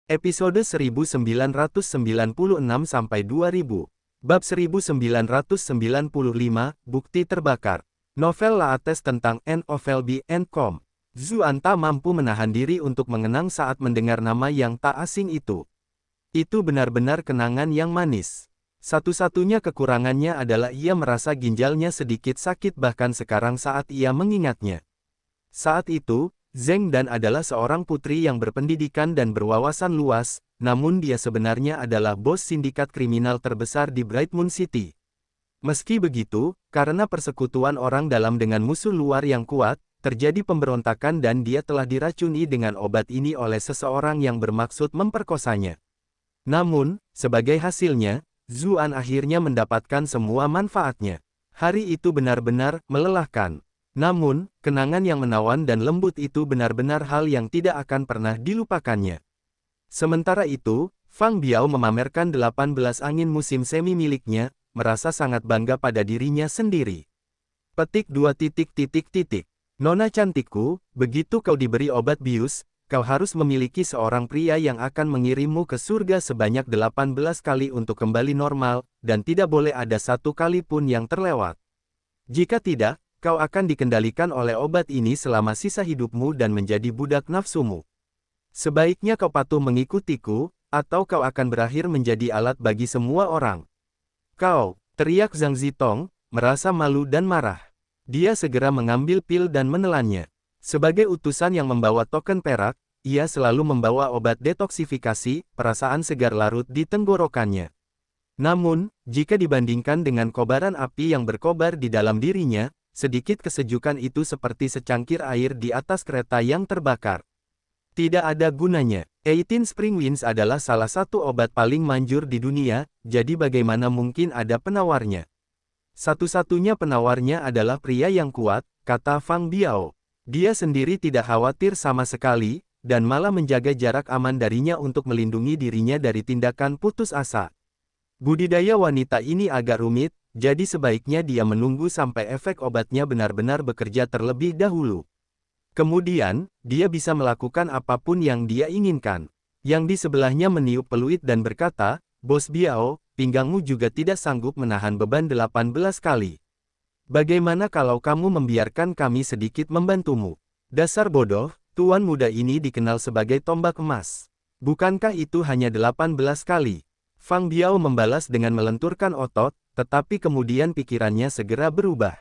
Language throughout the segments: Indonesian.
Episode 1996-2000, Bab 1995, Bukti Terbakar. Novel Laates tentang End of LB and Com. Zuan tak mampu menahan diri untuk mengenang saat mendengar nama yang tak asing itu. Itu benar-benar kenangan yang manis. Satu-satunya kekurangannya adalah ia merasa ginjalnya sedikit sakit bahkan sekarang saat ia mengingatnya. Saat itu, Zheng Dan adalah seorang putri yang berpendidikan dan berwawasan luas, namun dia sebenarnya adalah bos sindikat kriminal terbesar di Bright Moon City. Meski begitu, karena persekutuan orang dalam dengan musuh luar yang kuat, terjadi pemberontakan dan dia telah diracuni dengan obat ini oleh seseorang yang bermaksud memperkosanya. Namun, sebagai hasilnya, Zuan akhirnya mendapatkan semua manfaatnya. Hari itu benar-benar melelahkan. Namun, kenangan yang menawan dan lembut itu benar-benar hal yang tidak akan pernah dilupakannya. Sementara itu, Fang Biao memamerkan 18 angin musim semi miliknya, merasa sangat bangga pada dirinya sendiri. Petik 2. Nona cantikku, begitu kau diberi obat bius, kau harus memiliki seorang pria yang akan mengirimmu ke surga sebanyak 18 kali untuk kembali normal, dan tidak boleh ada satu kali pun yang terlewat. Jika tidak, kau akan dikendalikan oleh obat ini selama sisa hidupmu dan menjadi budak nafsumu. Sebaiknya kau patuh mengikutiku, atau kau akan berakhir menjadi alat bagi semua orang. Kau, teriak Zhang Zitong, merasa malu dan marah. Dia segera mengambil pil dan menelannya. Sebagai utusan yang membawa token perak, ia selalu membawa obat detoksifikasi, perasaan segar larut di tenggorokannya. Namun, jika dibandingkan dengan kobaran api yang berkobar di dalam dirinya, sedikit kesejukan itu seperti secangkir air di atas kereta yang terbakar. Tidak ada gunanya. 18 Spring Winds adalah salah satu obat paling manjur di dunia, jadi bagaimana mungkin ada penawarnya? Satu-satunya penawarnya adalah pria yang kuat, kata Fang Biao. Dia sendiri tidak khawatir sama sekali, dan malah menjaga jarak aman darinya untuk melindungi dirinya dari tindakan putus asa. Budidaya wanita ini agak rumit, jadi sebaiknya dia menunggu sampai efek obatnya benar-benar bekerja terlebih dahulu. Kemudian, dia bisa melakukan apapun yang dia inginkan. Yang di sebelahnya meniup peluit dan berkata, Bos Biao, pinggangmu juga tidak sanggup menahan beban 18 kali. Bagaimana kalau kamu membiarkan kami sedikit membantumu? Dasar bodoh, tuan muda ini dikenal sebagai tombak emas. Bukankah itu hanya 18 kali? Fang Biao membalas dengan melenturkan otot, tetapi kemudian pikirannya segera berubah.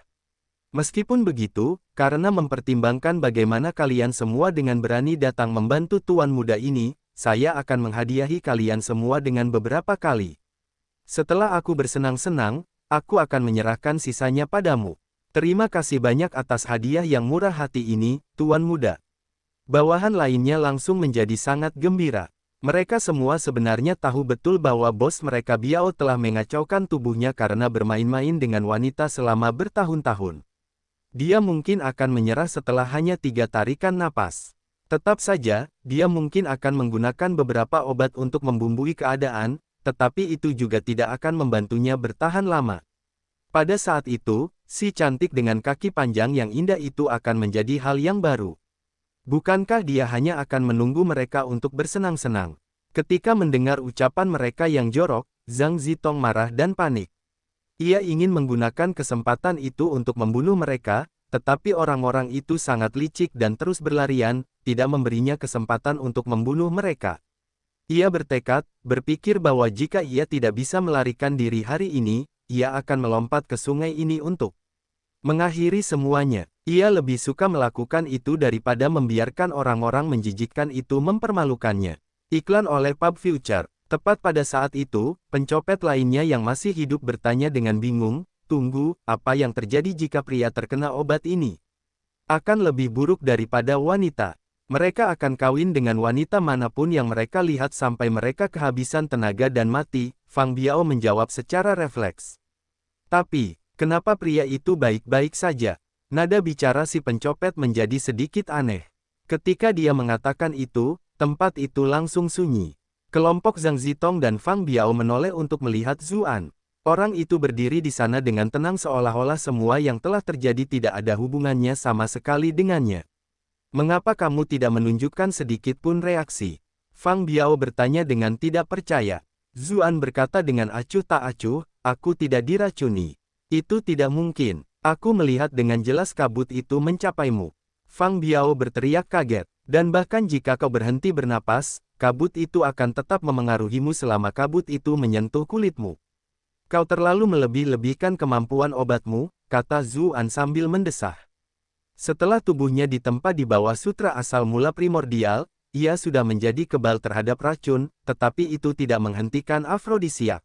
Meskipun begitu, karena mempertimbangkan bagaimana kalian semua dengan berani datang membantu tuan muda ini, saya akan menghadiahi kalian semua dengan beberapa kali. Setelah aku bersenang-senang, aku akan menyerahkan sisanya padamu. Terima kasih banyak atas hadiah yang murah hati ini, tuan muda. Bawahan lainnya langsung menjadi sangat gembira. Mereka semua sebenarnya tahu betul bahwa bos mereka Biao telah mengacaukan tubuhnya karena bermain-main dengan wanita selama bertahun-tahun. Dia mungkin akan menyerah setelah hanya 3 tarikan napas. Tetap saja, dia mungkin akan menggunakan beberapa obat untuk membumbui keadaan, tetapi itu juga tidak akan membantunya bertahan lama. Pada saat itu, si cantik dengan kaki panjang yang indah itu akan menjadi hal yang baru. Bukankah dia hanya akan menunggu mereka untuk bersenang-senang? Ketika mendengar ucapan mereka yang jorok, Zhang Zitong marah dan panik. Ia ingin menggunakan kesempatan itu untuk membunuh mereka, tetapi orang-orang itu sangat licik dan terus berlarian, tidak memberinya kesempatan untuk membunuh mereka. Ia berpikir bahwa jika ia tidak bisa melarikan diri hari ini, ia akan melompat ke sungai ini untuk mengakhiri semuanya. Ia lebih suka melakukan itu daripada membiarkan orang-orang menjijikkan itu mempermalukannya. Iklan oleh Pub Future. Tepat pada saat itu, pencopet lainnya yang masih hidup bertanya dengan bingung, tunggu, apa yang terjadi jika pria terkena obat ini? Akan lebih buruk daripada wanita. Mereka akan kawin dengan wanita manapun yang mereka lihat sampai mereka kehabisan tenaga dan mati, Fang Biao menjawab secara refleks. Tapi, kenapa pria itu baik-baik saja? Nada bicara si pencopet menjadi sedikit aneh. Ketika dia mengatakan itu, tempat itu langsung sunyi. Kelompok Zhang Zitong dan Fang Biao menoleh untuk melihat Zuan. Orang itu berdiri di sana dengan tenang seolah-olah semua yang telah terjadi tidak ada hubungannya sama sekali dengannya. Mengapa kamu tidak menunjukkan sedikit pun reaksi? Fang Biao bertanya dengan tidak percaya. Zuan berkata dengan acuh tak acuh, aku tidak diracuni. Itu tidak mungkin. Aku melihat dengan jelas kabut itu mencapaimu. Fang Biao berteriak kaget. Dan bahkan jika kau berhenti bernapas, kabut itu akan tetap memengaruhimu selama kabut itu menyentuh kulitmu. Kau terlalu melebih-lebihkan kemampuan obatmu, kata Zuan sambil mendesah. Setelah tubuhnya ditempa di bawah sutra asal mula primordial, ia sudah menjadi kebal terhadap racun, tetapi itu tidak menghentikan afrodisiak.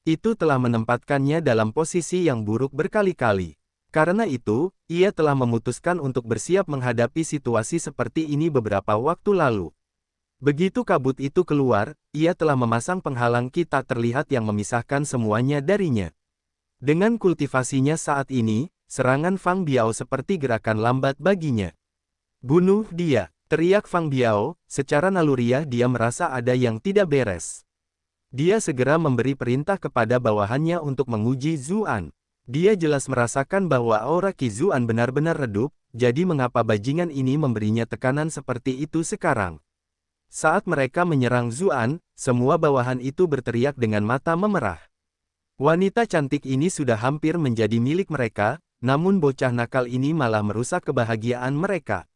Itu telah menempatkannya dalam posisi yang buruk berkali-kali. Karena itu, ia telah memutuskan untuk bersiap menghadapi situasi seperti ini beberapa waktu lalu. Begitu kabut itu keluar, ia telah memasang penghalang kita terlihat yang memisahkan semuanya darinya. Dengan kultivasinya saat ini, serangan Fang Biao seperti gerakan lambat baginya. Bunuh dia! Teriak Fang Biao, secara naluriah dia merasa ada yang tidak beres. Dia segera memberi perintah kepada bawahannya untuk menguji Zuan. Dia jelas merasakan bahwa aura Qi Zuan benar-benar redup, jadi mengapa bajingan ini memberinya tekanan seperti itu sekarang. Saat mereka menyerang Zuan, semua bawahan itu berteriak dengan mata memerah. Wanita cantik ini sudah hampir menjadi milik mereka, namun bocah nakal ini malah merusak kebahagiaan mereka.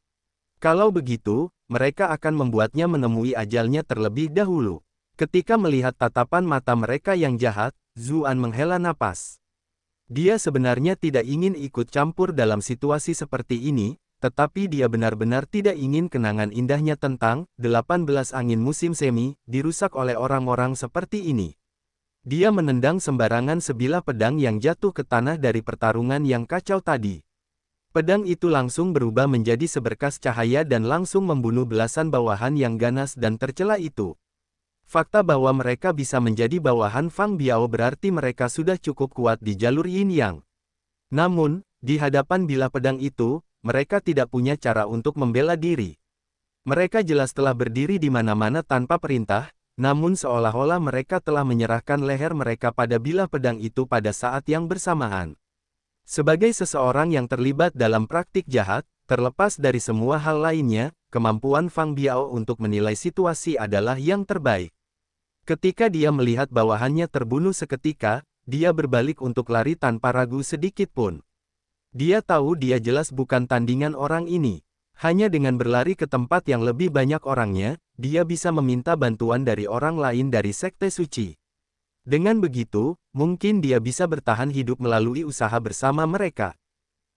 Kalau begitu, mereka akan membuatnya menemui ajalnya terlebih dahulu. Ketika melihat tatapan mata mereka yang jahat, Zuan menghela napas. Dia sebenarnya tidak ingin ikut campur dalam situasi seperti ini, tetapi dia benar-benar tidak ingin kenangan indahnya tentang 18 angin musim semi dirusak oleh orang-orang seperti ini. Dia menendang sembarangan sebilah pedang yang jatuh ke tanah dari pertarungan yang kacau tadi. Pedang itu langsung berubah menjadi seberkas cahaya dan langsung membunuh belasan bawahan yang ganas dan tercela itu. Fakta bahwa mereka bisa menjadi bawahan Fang Biao berarti mereka sudah cukup kuat di jalur Yin Yang. Namun, di hadapan bilah pedang itu, mereka tidak punya cara untuk membela diri. Mereka jelas telah berdiri di mana-mana tanpa perintah, namun seolah-olah mereka telah menyerahkan leher mereka pada bilah pedang itu pada saat yang bersamaan. Sebagai seseorang yang terlibat dalam praktik jahat, terlepas dari semua hal lainnya, kemampuan Fang Biao untuk menilai situasi adalah yang terbaik. Ketika dia melihat bawahannya terbunuh seketika, dia berbalik untuk lari tanpa ragu sedikit pun. Dia tahu dia jelas bukan tandingan orang ini. Hanya dengan berlari ke tempat yang lebih banyak orangnya, dia bisa meminta bantuan dari orang lain dari Sekte Suci. Dengan begitu, mungkin dia bisa bertahan hidup melalui usaha bersama mereka.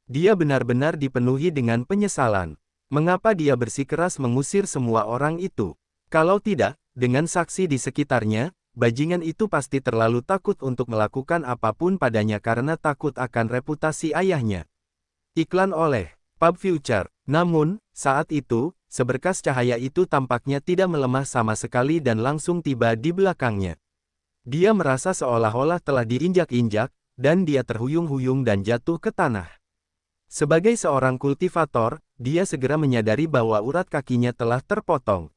Dia benar-benar dipenuhi dengan penyesalan. Mengapa dia bersikeras mengusir semua orang itu? Kalau tidak, dengan saksi di sekitarnya, bajingan itu pasti terlalu takut untuk melakukan apapun padanya karena takut akan reputasi ayahnya. Iklan oleh Pub Future. Namun, saat itu, seberkas cahaya itu tampaknya tidak melemah sama sekali dan langsung tiba di belakangnya. Dia merasa seolah-olah telah diinjak-injak, dan dia terhuyung-huyung dan jatuh ke tanah. Sebagai seorang kultivator, dia segera menyadari bahwa urat kakinya telah terpotong.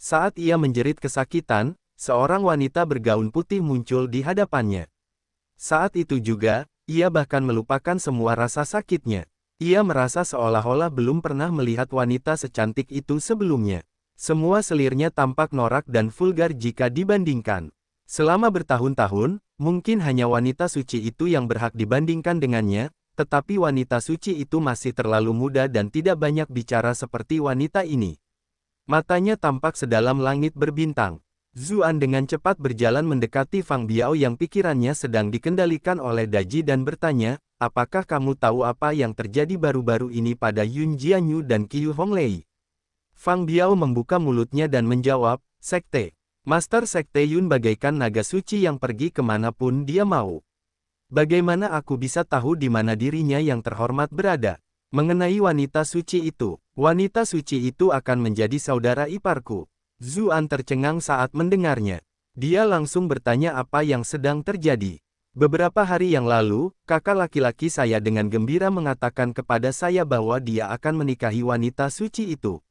Saat ia menjerit kesakitan, seorang wanita bergaun putih muncul di hadapannya. Saat itu juga, ia bahkan melupakan semua rasa sakitnya. Ia merasa seolah-olah belum pernah melihat wanita secantik itu sebelumnya. Semua selirnya tampak norak dan vulgar jika dibandingkan. Selama bertahun-tahun, mungkin hanya wanita suci itu yang berhak dibandingkan dengannya, tetapi wanita suci itu masih terlalu muda dan tidak banyak bicara seperti wanita ini. Matanya tampak sedalam langit berbintang. Zuan dengan cepat berjalan mendekati Fang Biao yang pikirannya sedang dikendalikan oleh Daji dan bertanya, apakah kamu tahu apa yang terjadi baru-baru ini pada Yun Jianyu dan Qiu Honglei? Fang Biao membuka mulutnya dan menjawab, Sekte. Master Sekte Yun bagaikan naga suci yang pergi kemanapun dia mau. Bagaimana aku bisa tahu di mana dirinya yang terhormat berada? Mengenai wanita suci itu akan menjadi saudara iparku. Zuan tercengang saat mendengarnya. Dia langsung bertanya apa yang sedang terjadi. Beberapa hari yang lalu, kakak laki-laki saya dengan gembira mengatakan kepada saya bahwa dia akan menikahi wanita suci itu.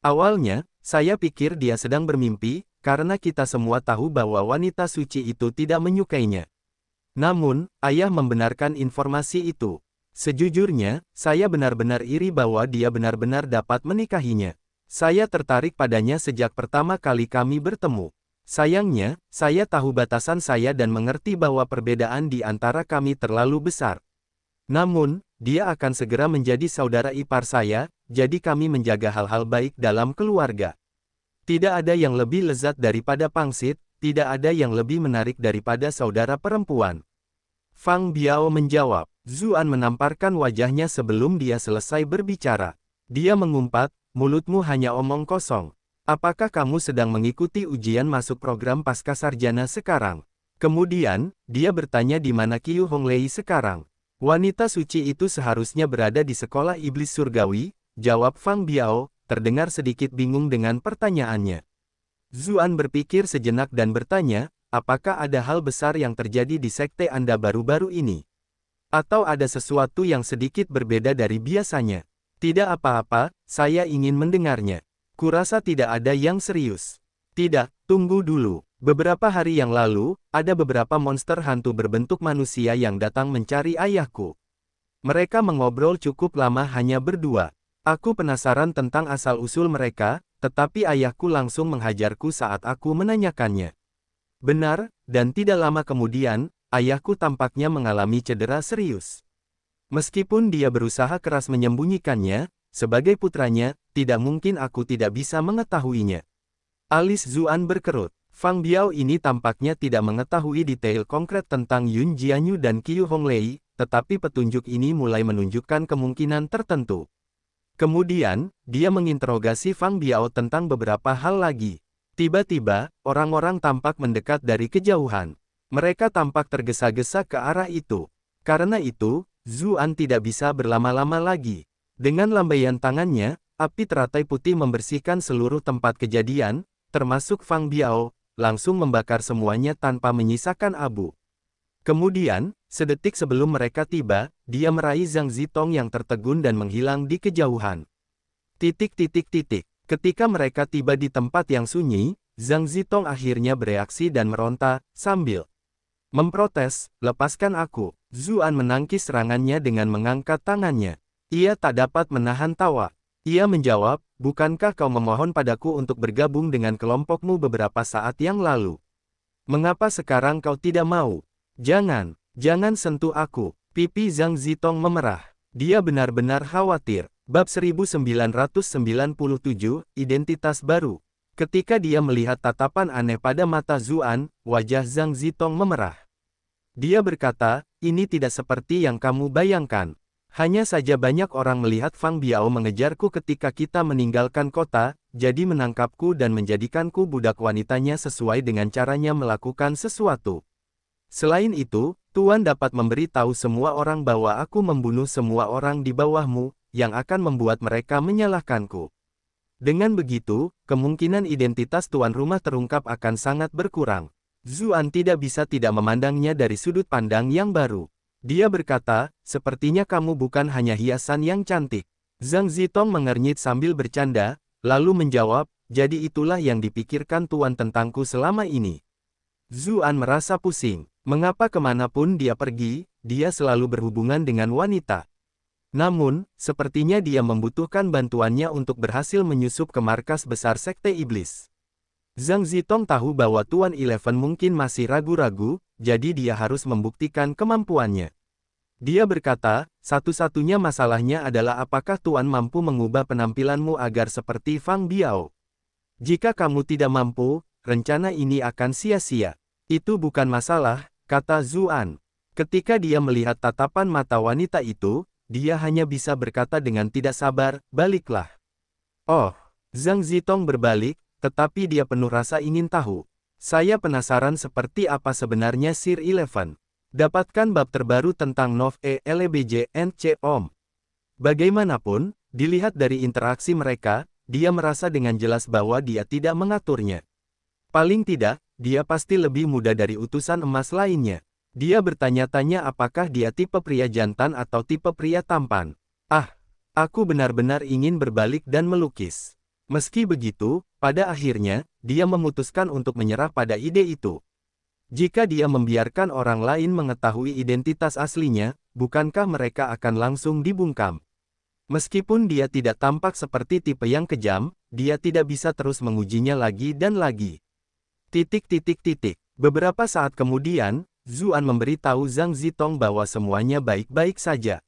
Awalnya, saya pikir dia sedang bermimpi, karena kita semua tahu bahwa wanita suci itu tidak menyukainya. Namun, ayah membenarkan informasi itu. Sejujurnya, saya benar-benar iri bahwa dia benar-benar dapat menikahinya. Saya tertarik padanya sejak pertama kali kami bertemu. Sayangnya, saya tahu batasan saya dan mengerti bahwa perbedaan di antara kami terlalu besar. Namun, dia akan segera menjadi saudara ipar saya, jadi kami menjaga hal-hal baik dalam keluarga. Tidak ada yang lebih lezat daripada pangsit, tidak ada yang lebih menarik daripada saudara perempuan. Fang Biao menjawab. Zuan menamparkan wajahnya sebelum dia selesai berbicara. Dia mengumpat, mulutmu hanya omong kosong. Apakah kamu sedang mengikuti ujian masuk program pascasarjana sekarang? Kemudian, dia bertanya di mana Qiu Honglei sekarang. Wanita suci itu seharusnya berada di sekolah iblis surgawi, jawab Fang Biao, terdengar sedikit bingung dengan pertanyaannya. Zuan berpikir sejenak dan bertanya, apakah ada hal besar yang terjadi di sekte Anda baru-baru ini? Atau ada sesuatu yang sedikit berbeda dari biasanya? Tidak apa-apa, saya ingin mendengarnya. Kurasa tidak ada yang serius. Tidak, tunggu dulu. Beberapa hari yang lalu, ada beberapa monster hantu berbentuk manusia yang datang mencari ayahku. Mereka mengobrol cukup lama hanya berdua. Aku penasaran tentang asal-usul mereka, tetapi ayahku langsung menghajarku saat aku menanyakannya. Benar, dan tidak lama kemudian, ayahku tampaknya mengalami cedera serius. Meskipun dia berusaha keras menyembunyikannya, sebagai putranya, tidak mungkin aku tidak bisa mengetahuinya. Alis Zuan berkerut. Fang Biao ini tampaknya tidak mengetahui detail konkret tentang Yun Jianyu dan Qiu Honglei, tetapi petunjuk ini mulai menunjukkan kemungkinan tertentu. Kemudian, dia menginterogasi Fang Biao tentang beberapa hal lagi. Tiba-tiba, orang-orang tampak mendekat dari kejauhan. Mereka tampak tergesa-gesa ke arah itu. Karena itu, Zuan tidak bisa berlama-lama lagi. Dengan lambaian tangannya, api teratai putih membersihkan seluruh tempat kejadian, termasuk Fang Biao, langsung membakar semuanya tanpa menyisakan abu. Kemudian, sedetik sebelum mereka tiba, dia meraih Zhang Zitong yang tertegun dan menghilang di kejauhan. Ketika mereka tiba di tempat yang sunyi, Zhang Zitong akhirnya bereaksi dan meronta, sambil memprotes, lepaskan aku. Zuan menangkis serangannya dengan mengangkat tangannya. Ia tak dapat menahan tawa. Ia menjawab, bukankah kau memohon padaku untuk bergabung dengan kelompokmu beberapa saat yang lalu? Mengapa sekarang kau tidak mau? Jangan sentuh aku. Pipi Zhang Zitong memerah. Dia benar-benar khawatir. Bab 1997, Identitas Baru. Ketika dia melihat tatapan aneh pada mata Zuan, wajah Zhang Zitong memerah. Dia berkata, ini tidak seperti yang kamu bayangkan. Hanya saja banyak orang melihat Fang Biao mengejarku ketika kita meninggalkan kota, jadi menangkapku dan menjadikanku budak wanitanya sesuai dengan caranya melakukan sesuatu. Selain itu, Tuan dapat memberi tahu semua orang bahwa aku membunuh semua orang di bawahmu, yang akan membuat mereka menyalahkanku. Dengan begitu, kemungkinan identitas tuan rumah terungkap akan sangat berkurang. Zuan tidak bisa tidak memandangnya dari sudut pandang yang baru. Dia berkata, sepertinya kamu bukan hanya hiasan yang cantik. Zhang Zitong mengernyit sambil bercanda, lalu menjawab, jadi itulah yang dipikirkan tuan tentangku selama ini. Zuan merasa pusing. Mengapa kemanapun dia pergi, dia selalu berhubungan dengan wanita. Namun, sepertinya dia membutuhkan bantuannya untuk berhasil menyusup ke markas besar sekte iblis. Zhang Zitong tahu bahwa Tuan Eleven mungkin masih ragu-ragu, jadi dia harus membuktikan kemampuannya. Dia berkata, satu-satunya masalahnya adalah apakah Tuan mampu mengubah penampilanmu agar seperti Fang Biao. Jika kamu tidak mampu, rencana ini akan sia-sia. Itu bukan masalah, kata Zuan. Ketika dia melihat tatapan mata wanita itu, dia hanya bisa berkata dengan tidak sabar, baliklah. Oh, Zhang Zitong berbalik, tetapi dia penuh rasa ingin tahu. Saya penasaran seperti apa sebenarnya Sir Eleven. Dapatkan bab terbaru tentang Nov ELBJ and C Om. Bagaimanapun, dilihat dari interaksi mereka, dia merasa dengan jelas bahwa dia tidak mengaturnya. Paling tidak, dia pasti lebih muda dari utusan emas lainnya. Dia bertanya-tanya apakah dia tipe pria jantan atau tipe pria tampan. Aku benar-benar ingin berbalik dan melukis. Meski begitu, pada akhirnya, dia memutuskan untuk menyerah pada ide itu. Jika dia membiarkan orang lain mengetahui identitas aslinya, bukankah mereka akan langsung dibungkam? Meskipun dia tidak tampak seperti tipe yang kejam, dia tidak bisa terus mengujinya lagi dan lagi. Beberapa saat kemudian, Zuan memberitahu Zhang Zitong bahwa semuanya baik-baik saja.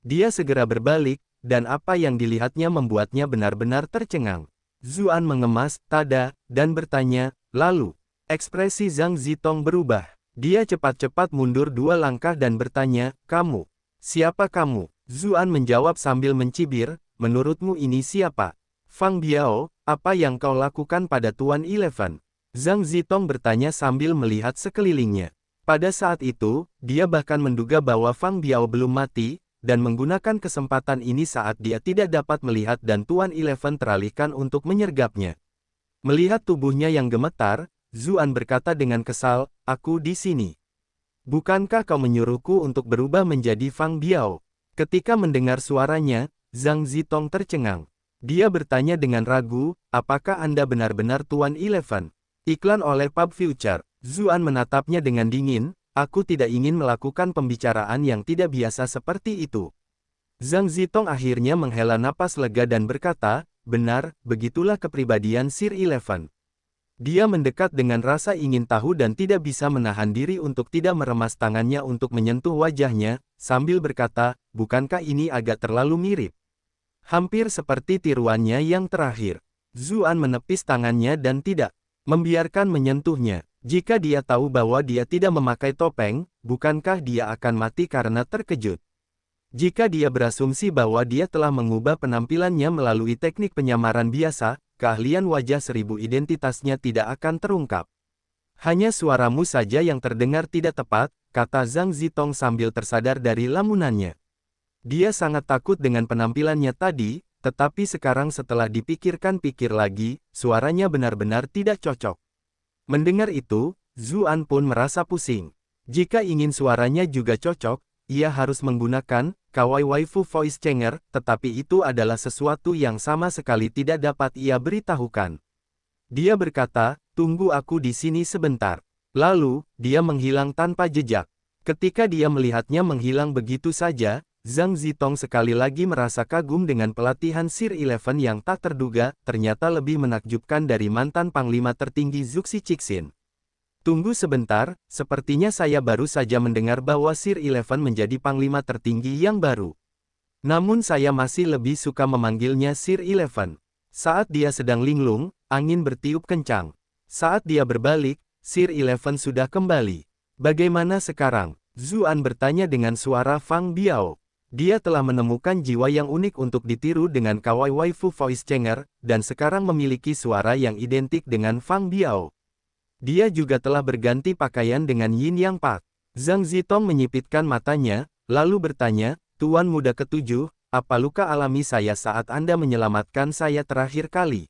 Dia segera berbalik, dan apa yang dilihatnya membuatnya benar-benar tercengang. Zuan mengemas, tada, dan bertanya, lalu, ekspresi Zhang Zitong berubah. Dia cepat-cepat mundur 2 langkah dan bertanya, kamu, siapa kamu? Zuan menjawab sambil mencibir, menurutmu ini siapa? Fang Biao, apa yang kau lakukan pada Tuan Eleven? Zhang Zitong bertanya sambil melihat sekelilingnya. Pada saat itu, dia bahkan menduga bahwa Fang Biao belum mati, dan menggunakan kesempatan ini saat dia tidak dapat melihat dan Tuan Eleven teralihkan untuk menyergapnya. Melihat tubuhnya yang gemetar, Zuan berkata dengan kesal, aku di sini. Bukankah kau menyuruhku untuk berubah menjadi Fang Biao? Ketika mendengar suaranya, Zhang Zitong tercengang. Dia bertanya dengan ragu, apakah Anda benar-benar Tuan Eleven? Iklan oleh Pub Future. Zuan menatapnya dengan dingin, aku tidak ingin melakukan pembicaraan yang tidak biasa seperti itu. Zhang Zitong akhirnya menghela napas lega dan berkata, benar, begitulah kepribadian Sir Eleven. Dia mendekat dengan rasa ingin tahu dan tidak bisa menahan diri untuk tidak meremas tangannya untuk menyentuh wajahnya, sambil berkata, bukankah ini agak terlalu mirip? Hampir seperti tiruannya yang terakhir. Zuan menepis tangannya dan tidak membiarkan menyentuhnya. Jika dia tahu bahwa dia tidak memakai topeng, bukankah dia akan mati karena terkejut? Jika dia berasumsi bahwa dia telah mengubah penampilannya melalui teknik penyamaran biasa, keahlian wajah 1000 identitasnya tidak akan terungkap. Hanya suaramu saja yang terdengar tidak tepat, kata Zhang Zitong sambil tersadar dari lamunannya. Dia sangat takut dengan penampilannya tadi, tetapi sekarang setelah dipikirkan-pikir lagi, suaranya benar-benar tidak cocok. Mendengar itu, Zuan pun merasa pusing. Jika ingin suaranya juga cocok, ia harus menggunakan Kawaii Waifu Voice Changer, tetapi itu adalah sesuatu yang sama sekali tidak dapat ia beritahukan. Dia berkata, tunggu aku di sini sebentar. Lalu, dia menghilang tanpa jejak. Ketika dia melihatnya menghilang begitu saja, Zhang Zitong sekali lagi merasa kagum dengan pelatihan Sir Eleven yang tak terduga, ternyata lebih menakjubkan dari mantan Panglima tertinggi Zuxi Cixin. Tunggu sebentar, sepertinya saya baru saja mendengar bahwa Sir Eleven menjadi Panglima tertinggi yang baru. Namun saya masih lebih suka memanggilnya Sir Eleven. Saat dia sedang linglung, angin bertiup kencang. Saat dia berbalik, Sir Eleven sudah kembali. Bagaimana sekarang? Zuan bertanya dengan suara Fang Biao. Dia telah menemukan jiwa yang unik untuk ditiru dengan Kawaii Waifu Voice Changer, dan sekarang memiliki suara yang identik dengan Fang Biao. Dia juga telah berganti pakaian dengan Yin Yang Pak. Zhang Zitong menyipitkan matanya, lalu bertanya, Tuan Muda Ketujuh, apa luka alami saya saat Anda menyelamatkan saya terakhir kali?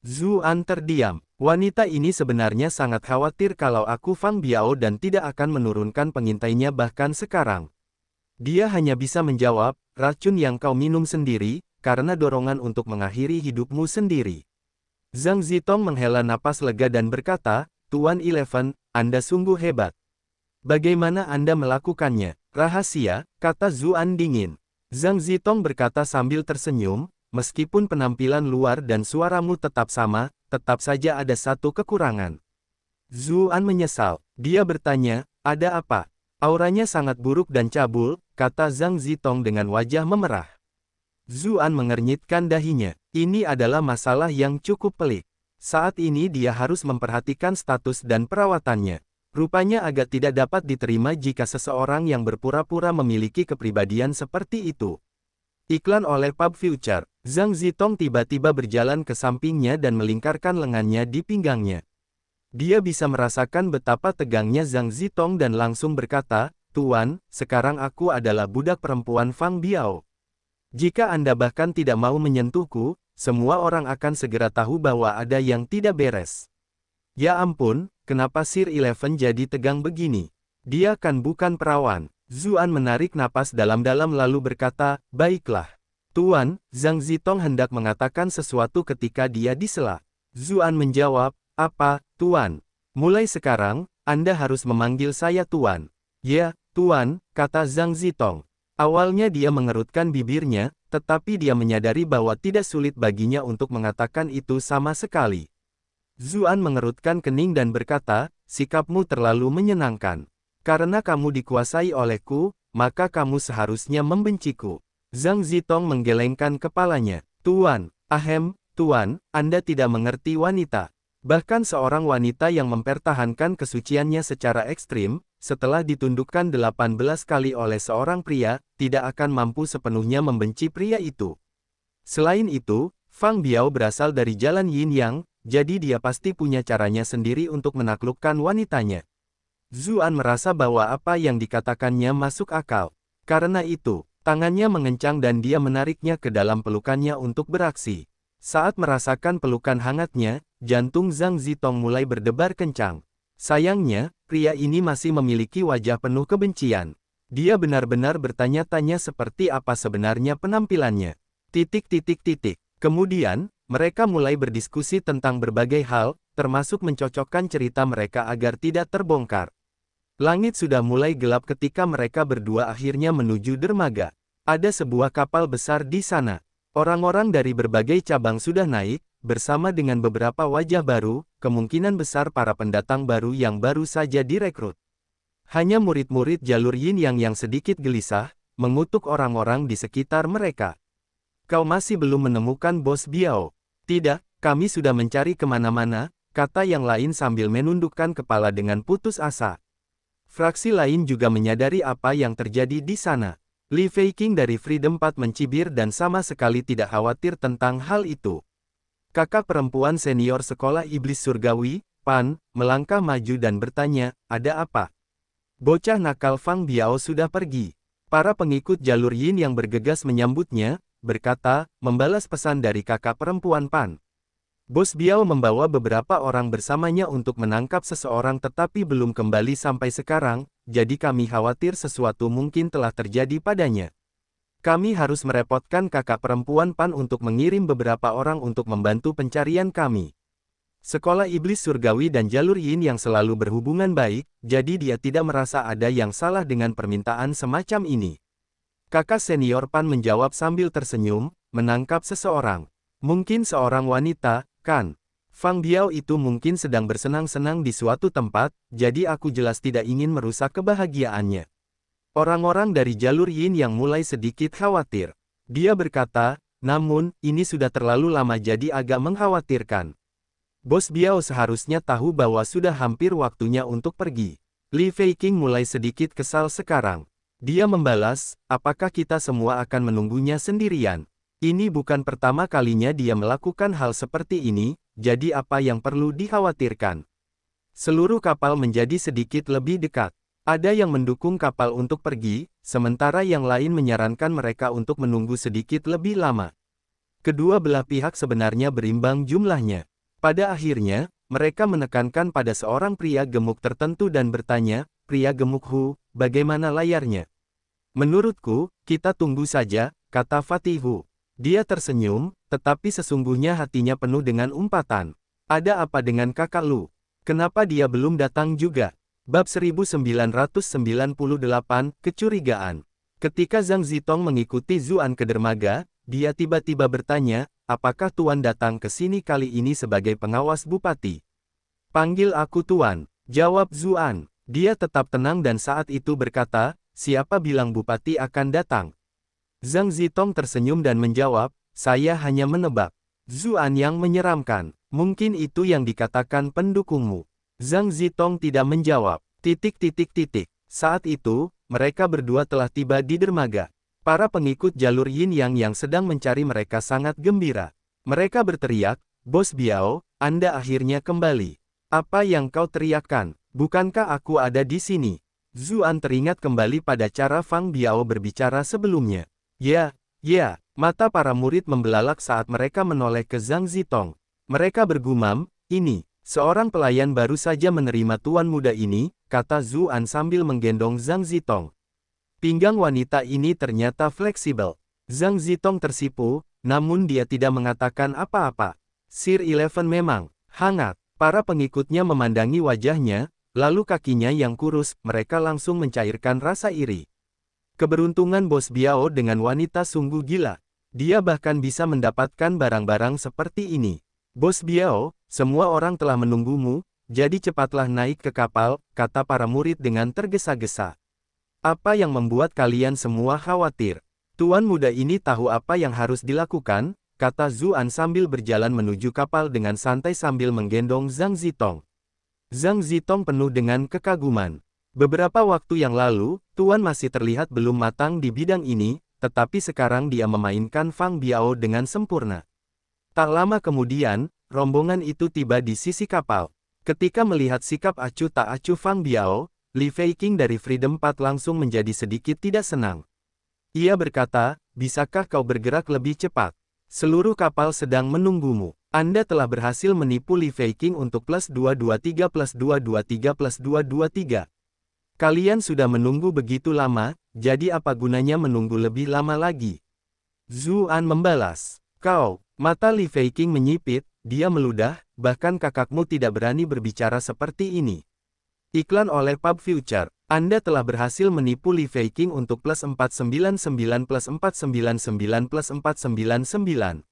Zuan terdiam. Wanita ini sebenarnya sangat khawatir kalau aku Fang Biao dan tidak akan menurunkan pengintainya bahkan sekarang. Dia hanya bisa menjawab, racun yang kau minum sendiri, karena dorongan untuk mengakhiri hidupmu sendiri. Zhang Zitong menghela napas lega dan berkata, Tuan Eleven, Anda sungguh hebat. Bagaimana Anda melakukannya? Rahasia, kata Zuan dingin. Zhang Zitong berkata sambil tersenyum, meskipun penampilan luar dan suaramu tetap sama, tetap saja ada satu kekurangan. Zuan menyesal. Dia bertanya, ada apa? Auranya sangat buruk dan cabul, kata Zhang Zitong dengan wajah memerah. Zuan mengernyitkan dahinya. Ini adalah masalah yang cukup pelik. Saat ini dia harus memperhatikan status dan perawatannya. Rupanya agak tidak dapat diterima jika seseorang yang berpura-pura memiliki kepribadian seperti itu. Iklan oleh Pub Future. Zhang Zitong tiba-tiba berjalan ke sampingnya dan melingkarkan lengannya di pinggangnya. Dia bisa merasakan betapa tegangnya Zhang Zitong dan langsung berkata, Tuan, sekarang aku adalah budak perempuan Fang Biao. Jika Anda bahkan tidak mau menyentuhku, semua orang akan segera tahu bahwa ada yang tidak beres. Ya ampun, kenapa Sir Eleven jadi tegang begini? Dia kan bukan perawan. Zuan menarik napas dalam-dalam lalu berkata, baiklah. Tuan, Zhang Zitong hendak mengatakan sesuatu ketika dia disela. Zuan menjawab, apa, Tuan? Mulai sekarang, Anda harus memanggil saya Tuan. Ya, Tuan, kata Zhang Zitong. Awalnya dia mengerutkan bibirnya, tetapi dia menyadari bahwa tidak sulit baginya untuk mengatakan itu sama sekali. Zuan mengerutkan kening dan berkata, sikapmu terlalu menyenangkan. Karena kamu dikuasai olehku, maka kamu seharusnya membenciku. Zhang Zitong menggelengkan kepalanya. Tuan, Tuan, Anda tidak mengerti wanita. Bahkan seorang wanita yang mempertahankan kesuciannya secara ekstrim, setelah ditundukkan 18 kali oleh seorang pria, tidak akan mampu sepenuhnya membenci pria itu. Selain itu, Fang Biao berasal dari jalan Yin Yang, jadi dia pasti punya caranya sendiri untuk menaklukkan wanitanya. Zuan merasa bahwa apa yang dikatakannya masuk akal. Karena itu, tangannya mengencang dan dia menariknya ke dalam pelukannya untuk beraksi. Saat merasakan pelukan hangatnya, jantung Zhang Zitong mulai berdebar kencang. Sayangnya, pria ini masih memiliki wajah penuh kebencian. Dia benar-benar bertanya-tanya seperti apa sebenarnya penampilannya. Kemudian, mereka mulai berdiskusi tentang berbagai hal, termasuk mencocokkan cerita mereka agar tidak terbongkar. Langit sudah mulai gelap ketika mereka berdua akhirnya menuju dermaga. Ada sebuah kapal besar di sana. Orang-orang dari berbagai cabang sudah naik, bersama dengan beberapa wajah baru, kemungkinan besar para pendatang baru yang baru saja direkrut. Hanya murid-murid jalur Yin yang sedikit gelisah, mengutuk orang-orang di sekitar mereka. Kau masih belum menemukan Bos Biao? Tidak, kami sudah mencari kemana-mana, kata yang lain sambil menundukkan kepala dengan putus asa. Fraksi lain juga menyadari apa yang terjadi di sana. Li Feiqing dari Freedom Path mencibir dan sama sekali tidak khawatir tentang hal itu. Kakak perempuan senior sekolah iblis surgawi, Pan, melangkah maju dan bertanya, ada apa? Bocah nakal Fang Biao sudah pergi. Para pengikut jalur Yin yang bergegas menyambutnya, berkata, membalas pesan dari kakak perempuan Pan. Bos Biao membawa beberapa orang bersamanya untuk menangkap seseorang tetapi belum kembali sampai sekarang, jadi kami khawatir sesuatu mungkin telah terjadi padanya. Kami harus merepotkan kakak perempuan Pan untuk mengirim beberapa orang untuk membantu pencarian kami. Sekolah iblis surgawi dan jalur Yin yang selalu berhubungan baik, jadi dia tidak merasa ada yang salah dengan permintaan semacam ini. Kakak senior Pan menjawab sambil tersenyum, menangkap seseorang. Mungkin seorang wanita, kan? Fang Biao itu mungkin sedang bersenang-senang di suatu tempat, jadi aku jelas tidak ingin merusak kebahagiaannya. Orang-orang dari jalur Yin yang mulai sedikit khawatir. Dia berkata, namun, ini sudah terlalu lama jadi agak mengkhawatirkan. Bos Biao seharusnya tahu bahwa sudah hampir waktunya untuk pergi. Li Feiqing mulai sedikit kesal sekarang. Dia membalas, apakah kita semua akan menunggunya sendirian? Ini bukan pertama kalinya dia melakukan hal seperti ini, jadi apa yang perlu dikhawatirkan? Seluruh kapal menjadi sedikit lebih dekat. Ada yang mendukung kapal untuk pergi, sementara yang lain menyarankan mereka untuk menunggu sedikit lebih lama. Kedua belah pihak sebenarnya berimbang jumlahnya. Pada akhirnya, mereka menekankan pada seorang pria gemuk tertentu dan bertanya, pria gemuk Hu, bagaimana layarnya? Menurutku, kita tunggu saja, kata Fatihu. Dia tersenyum, tetapi sesungguhnya hatinya penuh dengan umpatan. Ada apa dengan kakak Lu? Kenapa dia belum datang juga? Bab 1998, Kecurigaan. Ketika Zhang Zitong mengikuti Zuan ke dermaga, dia tiba-tiba bertanya, apakah Tuan datang ke sini kali ini sebagai pengawas bupati? Panggil aku Tuan, jawab Zuan. Dia tetap tenang dan saat itu berkata, siapa bilang bupati akan datang? Zhang Zitong tersenyum dan menjawab, saya hanya menebak. Zuan yang menyeramkan, mungkin itu yang dikatakan pendukungmu. Zhang Zitong tidak menjawab. Saat itu, mereka berdua telah tiba di dermaga. Para pengikut jalur Yin yang sedang mencari mereka sangat gembira. Mereka berteriak, Bos Biao, Anda akhirnya kembali. Apa yang kau teriakkan? Bukankah aku ada di sini? Zuan teringat kembali pada cara Fang Biao berbicara sebelumnya. Ya, mata para murid membelalak saat mereka menoleh ke Zhang Zitong. Mereka bergumam, ini, seorang pelayan baru saja menerima tuan muda ini, kata Zuan sambil menggendong Zhang Zitong. Pinggang wanita ini ternyata fleksibel. Zhang Zitong tersipu, namun dia tidak mengatakan apa-apa. Sir Eleven memang hangat. Para pengikutnya memandangi wajahnya, lalu kakinya yang kurus, mereka langsung mencairkan rasa iri. Keberuntungan Bos Biao dengan wanita sungguh gila. Dia bahkan bisa mendapatkan barang-barang seperti ini. Bos Biao, semua orang telah menunggumu, jadi cepatlah naik ke kapal, kata para murid dengan tergesa-gesa. Apa yang membuat kalian semua khawatir? Tuan muda ini tahu apa yang harus dilakukan, kata Zuan sambil berjalan menuju kapal dengan santai sambil menggendong Zhang Zitong. Zhang Zitong penuh dengan kekaguman. Beberapa waktu yang lalu, Tuan masih terlihat belum matang di bidang ini, tetapi sekarang dia memainkan Fang Biao dengan sempurna. Tak lama kemudian, rombongan itu tiba di sisi kapal. Ketika melihat sikap acuh tak acuh Fang Biao, Li Feiqing dari Freedom Path langsung menjadi sedikit tidak senang. Ia berkata, bisakah kau bergerak lebih cepat? Seluruh kapal sedang menunggumu. Anda telah berhasil menipu Li Feiqing untuk +223 +223 +223. Kalian sudah menunggu begitu lama, jadi apa gunanya menunggu lebih lama lagi? Zuan membalas. Kau, mata Li Feiqing menyipit, dia meludah, bahkan kakakmu tidak berani berbicara seperti ini. Iklan oleh Pub Future, Anda telah berhasil menipu Li Feiqing untuk +499 +499 +499.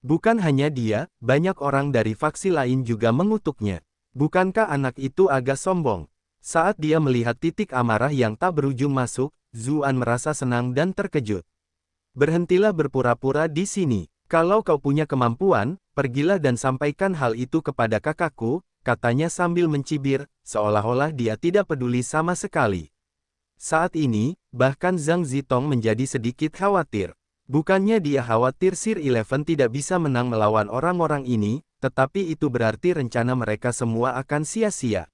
Bukan hanya dia, banyak orang dari faksi lain juga mengutuknya. Bukankah anak itu agak sombong? Saat dia melihat titik amarah yang tak berujung masuk, Zuan merasa senang dan terkejut. Berhentilah berpura-pura di sini. Kalau kau punya kemampuan, pergilah dan sampaikan hal itu kepada kakakku, katanya sambil mencibir, seolah-olah dia tidak peduli sama sekali. Saat ini, bahkan Zhang Zitong menjadi sedikit khawatir. Bukannya dia khawatir Sir Eleven tidak bisa menang melawan orang-orang ini, tetapi itu berarti rencana mereka semua akan sia-sia.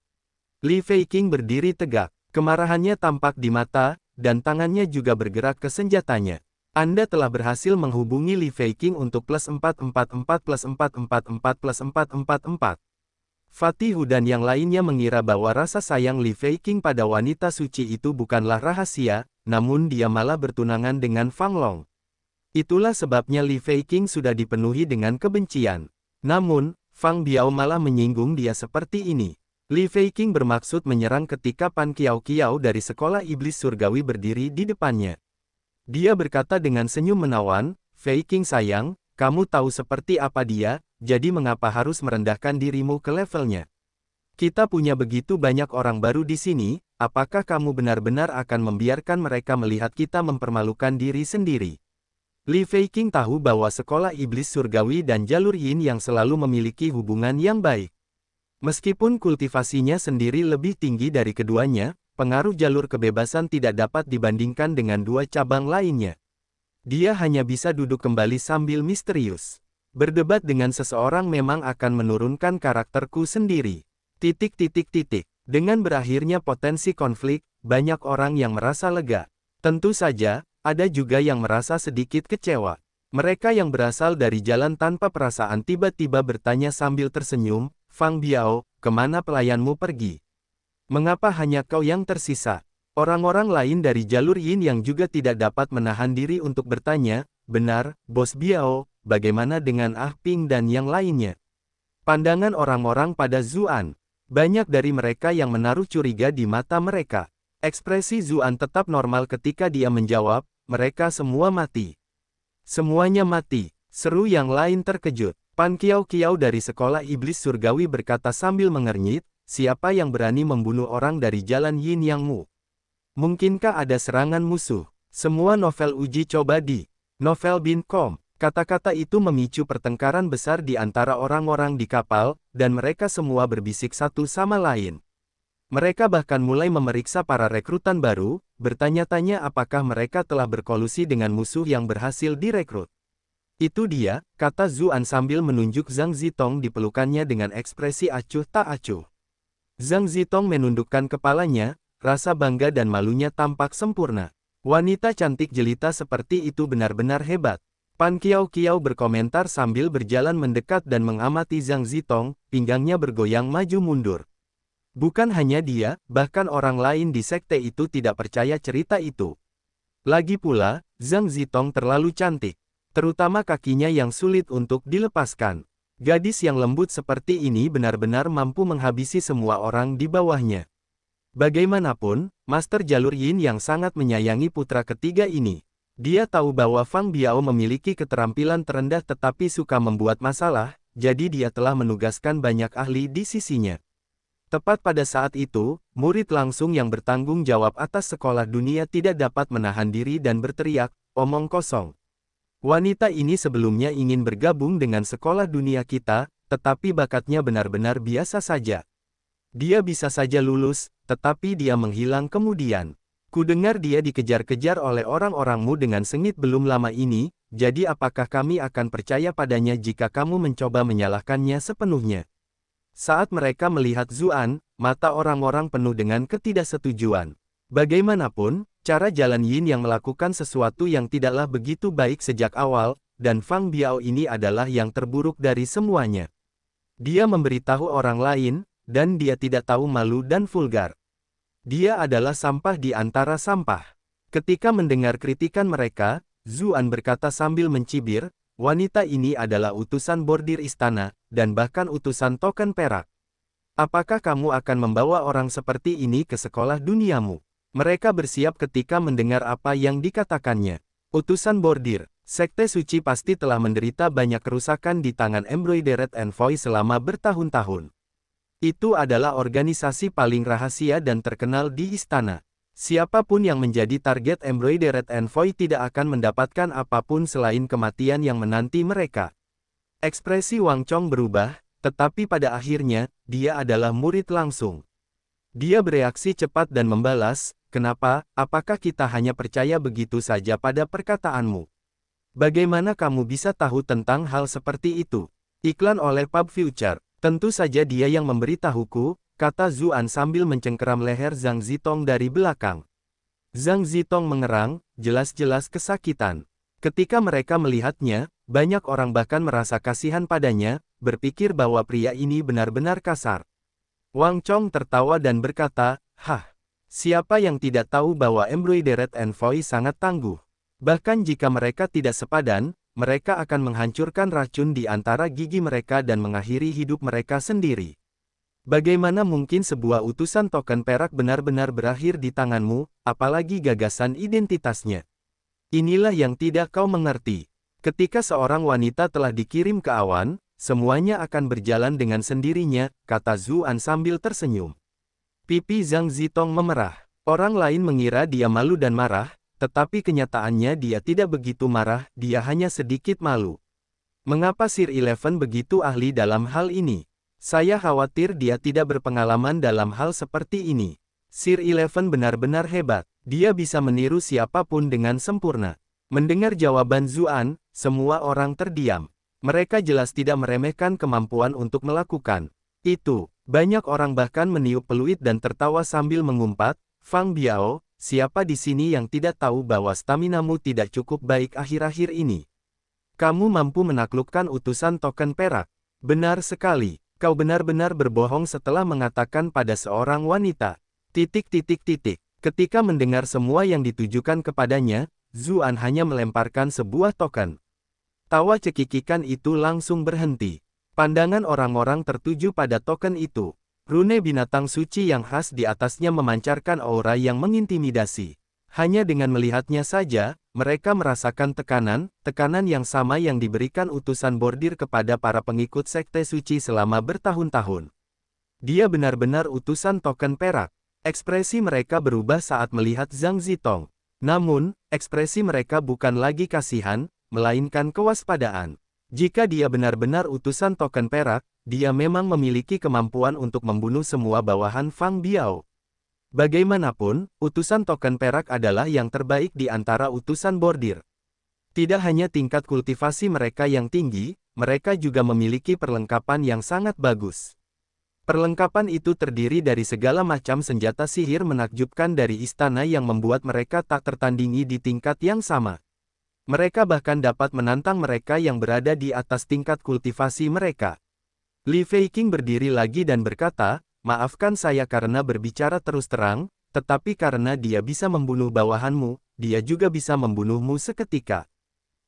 Li Feiqing berdiri tegak, kemarahannya tampak di mata, dan tangannya juga bergerak ke senjatanya. Anda telah berhasil menghubungi Li Feiqing untuk +444 +444 +444. Fatihu dan yang lainnya mengira bahwa rasa sayang Li Feiqing pada wanita suci itu bukanlah rahasia, namun dia malah bertunangan dengan Fang Long. Itulah sebabnya Li Feiqing sudah dipenuhi dengan kebencian. Namun, Fang Biao malah menyinggung dia seperti ini. Li Feiqing bermaksud menyerang ketika Pan Kiao Kiao dari sekolah iblis surgawi berdiri di depannya. Dia berkata dengan senyum menawan, Feiqing sayang, kamu tahu seperti apa dia, jadi mengapa harus merendahkan dirimu ke levelnya? Kita punya begitu banyak orang baru di sini, apakah kamu benar-benar akan membiarkan mereka melihat kita mempermalukan diri sendiri? Li Feiqing tahu bahwa sekolah iblis surgawi dan jalur yin yang selalu memiliki hubungan yang baik. Meskipun kultivasinya sendiri lebih tinggi dari keduanya, pengaruh jalur kebebasan tidak dapat dibandingkan dengan dua cabang lainnya. Dia hanya bisa duduk kembali sambil misterius. Berdebat dengan seseorang memang akan menurunkan karakterku sendiri. Dengan berakhirnya potensi konflik, banyak orang yang merasa lega. Tentu saja, ada juga yang merasa sedikit kecewa. Mereka yang berasal dari jalan tanpa perasaan tiba-tiba bertanya sambil tersenyum, Fang Biao, kemana pelayanmu pergi? Mengapa hanya kau yang tersisa? Orang-orang lain dari jalur yin yang juga tidak dapat menahan diri untuk bertanya, benar, Bos Biao, bagaimana dengan Ah Ping dan yang lainnya? Pandangan orang-orang pada Zuan. Banyak dari mereka yang menaruh curiga di mata mereka. Ekspresi Zuan tetap normal ketika dia menjawab, mereka semua mati. Semuanya mati, seru yang lain terkejut. Pan Kiao Kiao dari sekolah iblis surgawi berkata sambil mengernyit, siapa yang berani membunuh orang dari jalan Yin Yang Mu? Mungkinkah ada serangan musuh? Semua novel uji coba di novel.com. Kata-kata itu memicu pertengkaran besar di antara orang-orang di kapal, dan mereka semua berbisik satu sama lain. Mereka bahkan mulai memeriksa para rekrutan baru, bertanya-tanya apakah mereka telah berkolusi dengan musuh yang berhasil direkrut. Itu dia, kata Zuan sambil menunjuk Zhang Zitong di pelukannya dengan ekspresi acuh tak acuh. Zhang Zitong menundukkan kepalanya, rasa bangga dan malunya tampak sempurna. Wanita cantik jelita seperti itu benar-benar hebat. Pan Kiao Kiao berkomentar sambil berjalan mendekat dan mengamati Zhang Zitong, pinggangnya bergoyang maju mundur. Bukan hanya dia, bahkan orang lain di sekte itu tidak percaya cerita itu. Lagi pula, Zhang Zitong terlalu cantik. Terutama kakinya yang sulit untuk dilepaskan. Gadis yang lembut seperti ini benar-benar mampu menghabisi semua orang di bawahnya. Bagaimanapun, Master Jalur Yin yang sangat menyayangi putra ketiga ini. Dia tahu bahwa Fang Biao memiliki keterampilan terendah tetapi suka membuat masalah, jadi dia telah menugaskan banyak ahli di sisinya. Tepat pada saat itu, murid langsung yang bertanggung jawab atas sekolah dunia tidak dapat menahan diri dan berteriak, "Omong kosong. Wanita ini sebelumnya ingin bergabung dengan sekolah dunia kita, tetapi bakatnya benar-benar biasa saja. Dia bisa saja lulus, tetapi dia menghilang kemudian. Kudengar dia dikejar-kejar oleh orang-orangmu dengan sengit belum lama ini, jadi apakah kami akan percaya padanya jika kamu mencoba menyalahkannya sepenuhnya?" Saat mereka melihat Zuan, mata orang-orang penuh dengan ketidaksetujuan. Bagaimanapun, cara Jalan Yin yang melakukan sesuatu yang tidaklah begitu baik sejak awal, dan Fang Biao ini adalah yang terburuk dari semuanya. Dia memberitahu orang lain, dan dia tidak tahu malu dan vulgar. Dia adalah sampah di antara sampah. Ketika mendengar kritikan mereka, Zuan berkata sambil mencibir, "Wanita ini adalah utusan bordir istana, dan bahkan utusan token perak. Apakah kamu akan membawa orang seperti ini ke sekolah duniamu?" Mereka bersiap ketika mendengar apa yang dikatakannya. Utusan bordir, sekte suci pasti telah menderita banyak kerusakan di tangan Embroidered Envoy selama bertahun-tahun. Itu adalah organisasi paling rahasia dan terkenal di istana. Siapapun yang menjadi target Embroidered Envoy tidak akan mendapatkan apapun selain kematian yang menanti mereka. Ekspresi Wang Chong berubah, tetapi pada akhirnya, dia adalah murid langsung. Dia bereaksi cepat dan membalas, "Kenapa, apakah kita hanya percaya begitu saja pada perkataanmu? Bagaimana kamu bisa tahu tentang hal seperti itu?" Iklan oleh Pub Future. "Tentu saja dia yang memberitahuku," kata Zuan sambil mencengkeram leher Zhang Zitong dari belakang. Zhang Zitong mengerang, jelas-jelas kesakitan. Ketika mereka melihatnya, banyak orang bahkan merasa kasihan padanya, berpikir bahwa pria ini benar-benar kasar. Wang Chong tertawa dan berkata, "Hah, siapa yang tidak tahu bahwa Embroidered Envoy sangat tangguh? Bahkan jika mereka tidak sepadan, mereka akan menghancurkan racun di antara gigi mereka dan mengakhiri hidup mereka sendiri. Bagaimana mungkin sebuah utusan token perak benar-benar berakhir di tanganmu, apalagi gagasan identitasnya? Inilah yang tidak kau mengerti. Ketika seorang wanita telah dikirim ke awan, semuanya akan berjalan dengan sendirinya," kata Zuan sambil tersenyum. Pipi Zhang Zitong memerah. Orang lain mengira dia malu dan marah, tetapi kenyataannya dia tidak begitu marah, dia hanya sedikit malu. "Mengapa Sir Eleven begitu ahli dalam hal ini? Saya khawatir dia tidak berpengalaman dalam hal seperti ini. Sir Eleven benar-benar hebat, dia bisa meniru siapapun dengan sempurna." Mendengar jawaban Zuan, semua orang terdiam. Mereka jelas tidak meremehkan kemampuan untuk melakukan itu. Banyak orang bahkan meniup peluit dan tertawa sambil mengumpat, "Fang Biao, siapa di sini yang tidak tahu bahwa staminamu tidak cukup baik akhir-akhir ini? Kamu mampu menaklukkan utusan token perak. Benar sekali. Kau benar-benar berbohong setelah mengatakan pada seorang wanita." Ketika mendengar semua yang ditujukan kepadanya, Zuan hanya melemparkan sebuah token. Tawa cekikikan itu langsung berhenti. Pandangan orang-orang tertuju pada token itu. Rune binatang suci yang khas di atasnya memancarkan aura yang mengintimidasi. Hanya dengan melihatnya saja, mereka merasakan tekanan yang sama yang diberikan utusan bordir kepada para pengikut sekte suci selama bertahun-tahun. Dia benar-benar utusan token perak. Ekspresi mereka berubah saat melihat Zhang Zitong. Namun, ekspresi mereka bukan lagi kasihan, melainkan kewaspadaan. Jika dia benar-benar utusan token perak, dia memang memiliki kemampuan untuk membunuh semua bawahan Fang Biao. Bagaimanapun, utusan token perak adalah yang terbaik di antara utusan bordir. Tidak hanya tingkat kultivasi mereka yang tinggi, mereka juga memiliki perlengkapan yang sangat bagus. Perlengkapan itu terdiri dari segala macam senjata sihir menakjubkan dari istana yang membuat mereka tak tertandingi di tingkat yang sama. Mereka bahkan dapat menantang mereka yang berada di atas tingkat kultivasi mereka. Li Feiqing berdiri lagi dan berkata, "Maafkan saya karena berbicara terus terang, tetapi karena dia bisa membunuh bawahanmu, dia juga bisa membunuhmu seketika.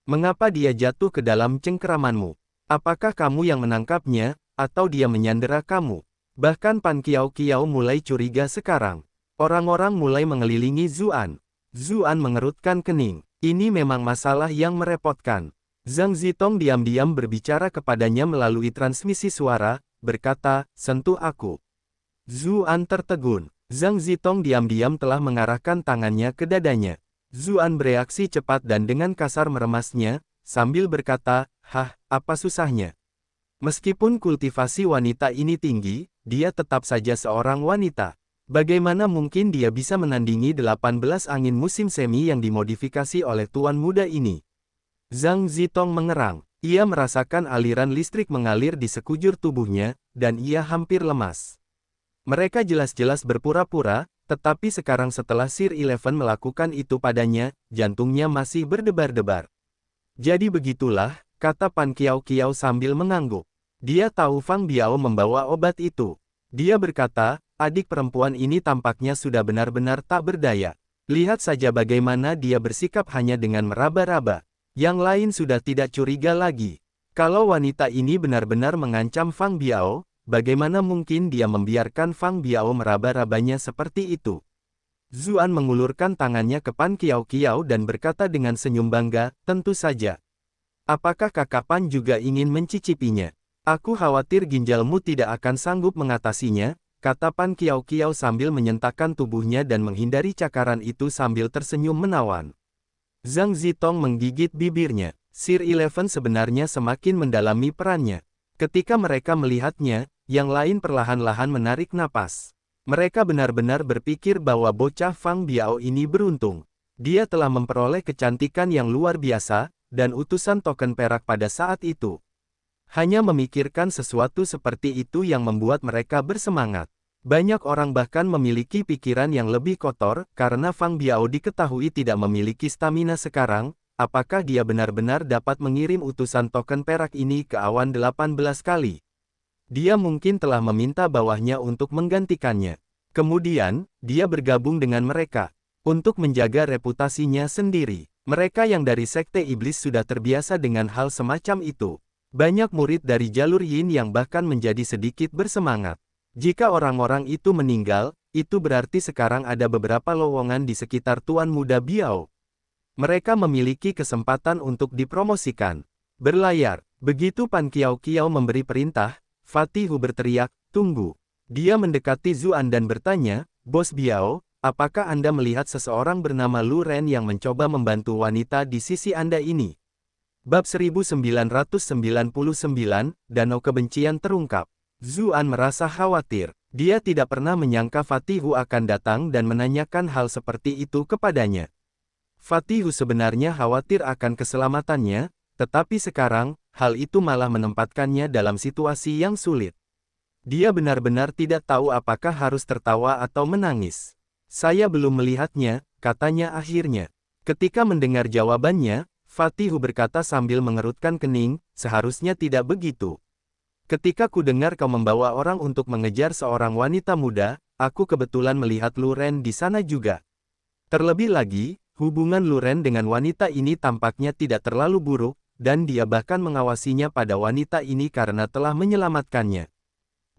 Mengapa dia jatuh ke dalam cengkeramanmu? Apakah kamu yang menangkapnya, atau dia menyandera kamu?" Bahkan Pan Kiao mulai curiga sekarang. Orang-orang mulai mengelilingi Zuan. Zuan mengerutkan kening. Ini memang masalah yang merepotkan. Zhang Zitong diam-diam berbicara kepadanya melalui transmisi suara, berkata, "Sentuh aku." Zuan tertegun. Zhang Zitong diam-diam telah mengarahkan tangannya ke dadanya. Zuan bereaksi cepat dan dengan kasar meremasnya, sambil berkata, "Hah, apa susahnya?" Meskipun kultivasi wanita ini tinggi, dia tetap saja seorang wanita. Bagaimana mungkin dia bisa menandingi 18 angin musim semi yang dimodifikasi oleh tuan muda ini? Zhang Zitong mengerang. Ia merasakan aliran listrik mengalir di sekujur tubuhnya, dan ia hampir lemas. Mereka jelas-jelas berpura-pura, tetapi sekarang setelah Sir Eleven melakukan itu padanya, jantungnya masih berdebar-debar. Jadi begitulah, kata Pan Kiao Kiao sambil mengangguk. Dia tahu Fang Biao membawa obat itu. Dia berkata, adik perempuan ini tampaknya sudah benar-benar tak berdaya. Lihat saja bagaimana dia bersikap hanya dengan meraba-raba. Yang lain sudah tidak curiga lagi. Kalau wanita ini benar-benar mengancam Fang Biao, bagaimana mungkin dia membiarkan Fang Biao meraba-rabanya seperti itu? Zuan mengulurkan tangannya ke Pan Kiao Kiao dan berkata dengan senyum bangga, tentu saja. Apakah Kakak Pan juga ingin mencicipinya? Aku khawatir ginjalmu tidak akan sanggup mengatasinya, kata Pan Kiao Kiao sambil menyentakkan tubuhnya dan menghindari cakaran itu sambil tersenyum menawan. Zhang Zitong menggigit bibirnya. Sir Eleven sebenarnya semakin mendalami perannya. Ketika mereka melihatnya, yang lain perlahan-lahan menarik napas. Mereka benar-benar berpikir bahwa bocah Fang Biao ini beruntung. Dia telah memperoleh kecantikan yang luar biasa, dan utusan token perak pada saat itu. Hanya memikirkan sesuatu seperti itu yang membuat mereka bersemangat. Banyak orang bahkan memiliki pikiran yang lebih kotor, karena Fang Biao diketahui tidak memiliki stamina sekarang, apakah dia benar-benar dapat mengirim utusan token perak ini ke awan 18 kali? Dia mungkin telah meminta bawahnya untuk menggantikannya. Kemudian, dia bergabung dengan mereka, untuk menjaga reputasinya sendiri. Mereka yang dari Sekte Iblis sudah terbiasa dengan hal semacam itu. Banyak murid dari jalur Yin yang bahkan menjadi sedikit bersemangat. Jika orang-orang itu meninggal, itu berarti sekarang ada beberapa lowongan di sekitar Tuan Muda Biao. Mereka memiliki kesempatan untuk dipromosikan. Berlayar. Begitu Pan Kiao Kiao memberi perintah, Fatih Hu berteriak, tunggu. Dia mendekati Zuan dan bertanya, Bos Biao, apakah Anda melihat seseorang bernama Lu Ren yang mencoba membantu wanita di sisi Anda ini? Bab 1999, Danau Kebencian terungkap. Zuan merasa khawatir. Dia tidak pernah menyangka Fatih Hu akan datang dan menanyakan hal seperti itu kepadanya. Fatih Hu sebenarnya khawatir akan keselamatannya, tetapi sekarang, hal itu malah menempatkannya dalam situasi yang sulit. Dia benar-benar tidak tahu apakah harus tertawa atau menangis. Saya belum melihatnya, katanya akhirnya. Ketika mendengar jawabannya, Fatih Hu berkata sambil mengerutkan kening, seharusnya tidak begitu. Ketika ku dengar kau membawa orang untuk mengejar seorang wanita muda, aku kebetulan melihat Lu Ren di sana juga. Terlebih lagi, hubungan Lu Ren dengan wanita ini tampaknya tidak terlalu buruk, dan dia bahkan mengawasinya pada wanita ini karena telah menyelamatkannya.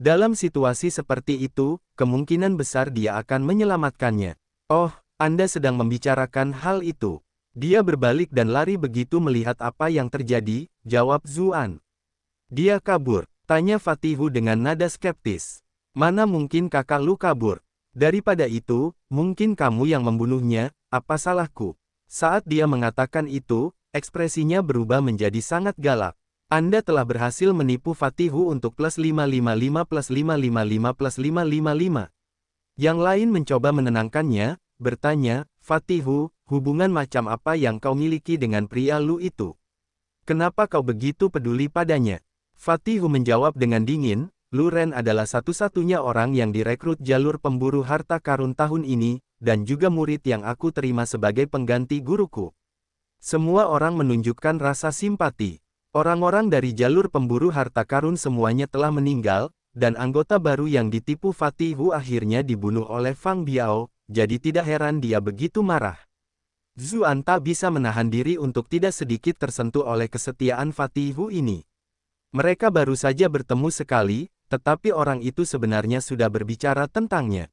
Dalam situasi seperti itu, kemungkinan besar dia akan menyelamatkannya. Oh, Anda sedang membicarakan hal itu. Dia berbalik dan lari begitu melihat apa yang terjadi, jawab Zuan. Dia kabur, tanya Fatih Hu dengan nada skeptis. Mana mungkin kakak lu kabur? Daripada itu, mungkin kamu yang membunuhnya, apa salahku? Saat dia mengatakan itu, ekspresinya berubah menjadi sangat galak. Anda telah berhasil menipu Fatih Hu untuk plus 555 plus 555 plus 555. Yang lain mencoba menenangkannya, bertanya, Fatih Hu, hubungan macam apa yang kau miliki dengan pria Lu itu? Kenapa kau begitu peduli padanya? Fatih Hu menjawab dengan dingin, Lu Ren adalah satu-satunya orang yang direkrut jalur pemburu harta karun tahun ini, dan juga murid yang aku terima sebagai pengganti guruku. Semua orang menunjukkan rasa simpati. Orang-orang dari jalur pemburu harta karun semuanya telah meninggal, dan anggota baru yang ditipu Fatih Hu akhirnya dibunuh oleh Fang Biao, jadi tidak heran dia begitu marah. Zuan tak bisa menahan diri untuk tidak sedikit tersentuh oleh kesetiaan Fatih Hu ini. Mereka baru saja bertemu sekali, tetapi orang itu sebenarnya sudah berbicara tentangnya.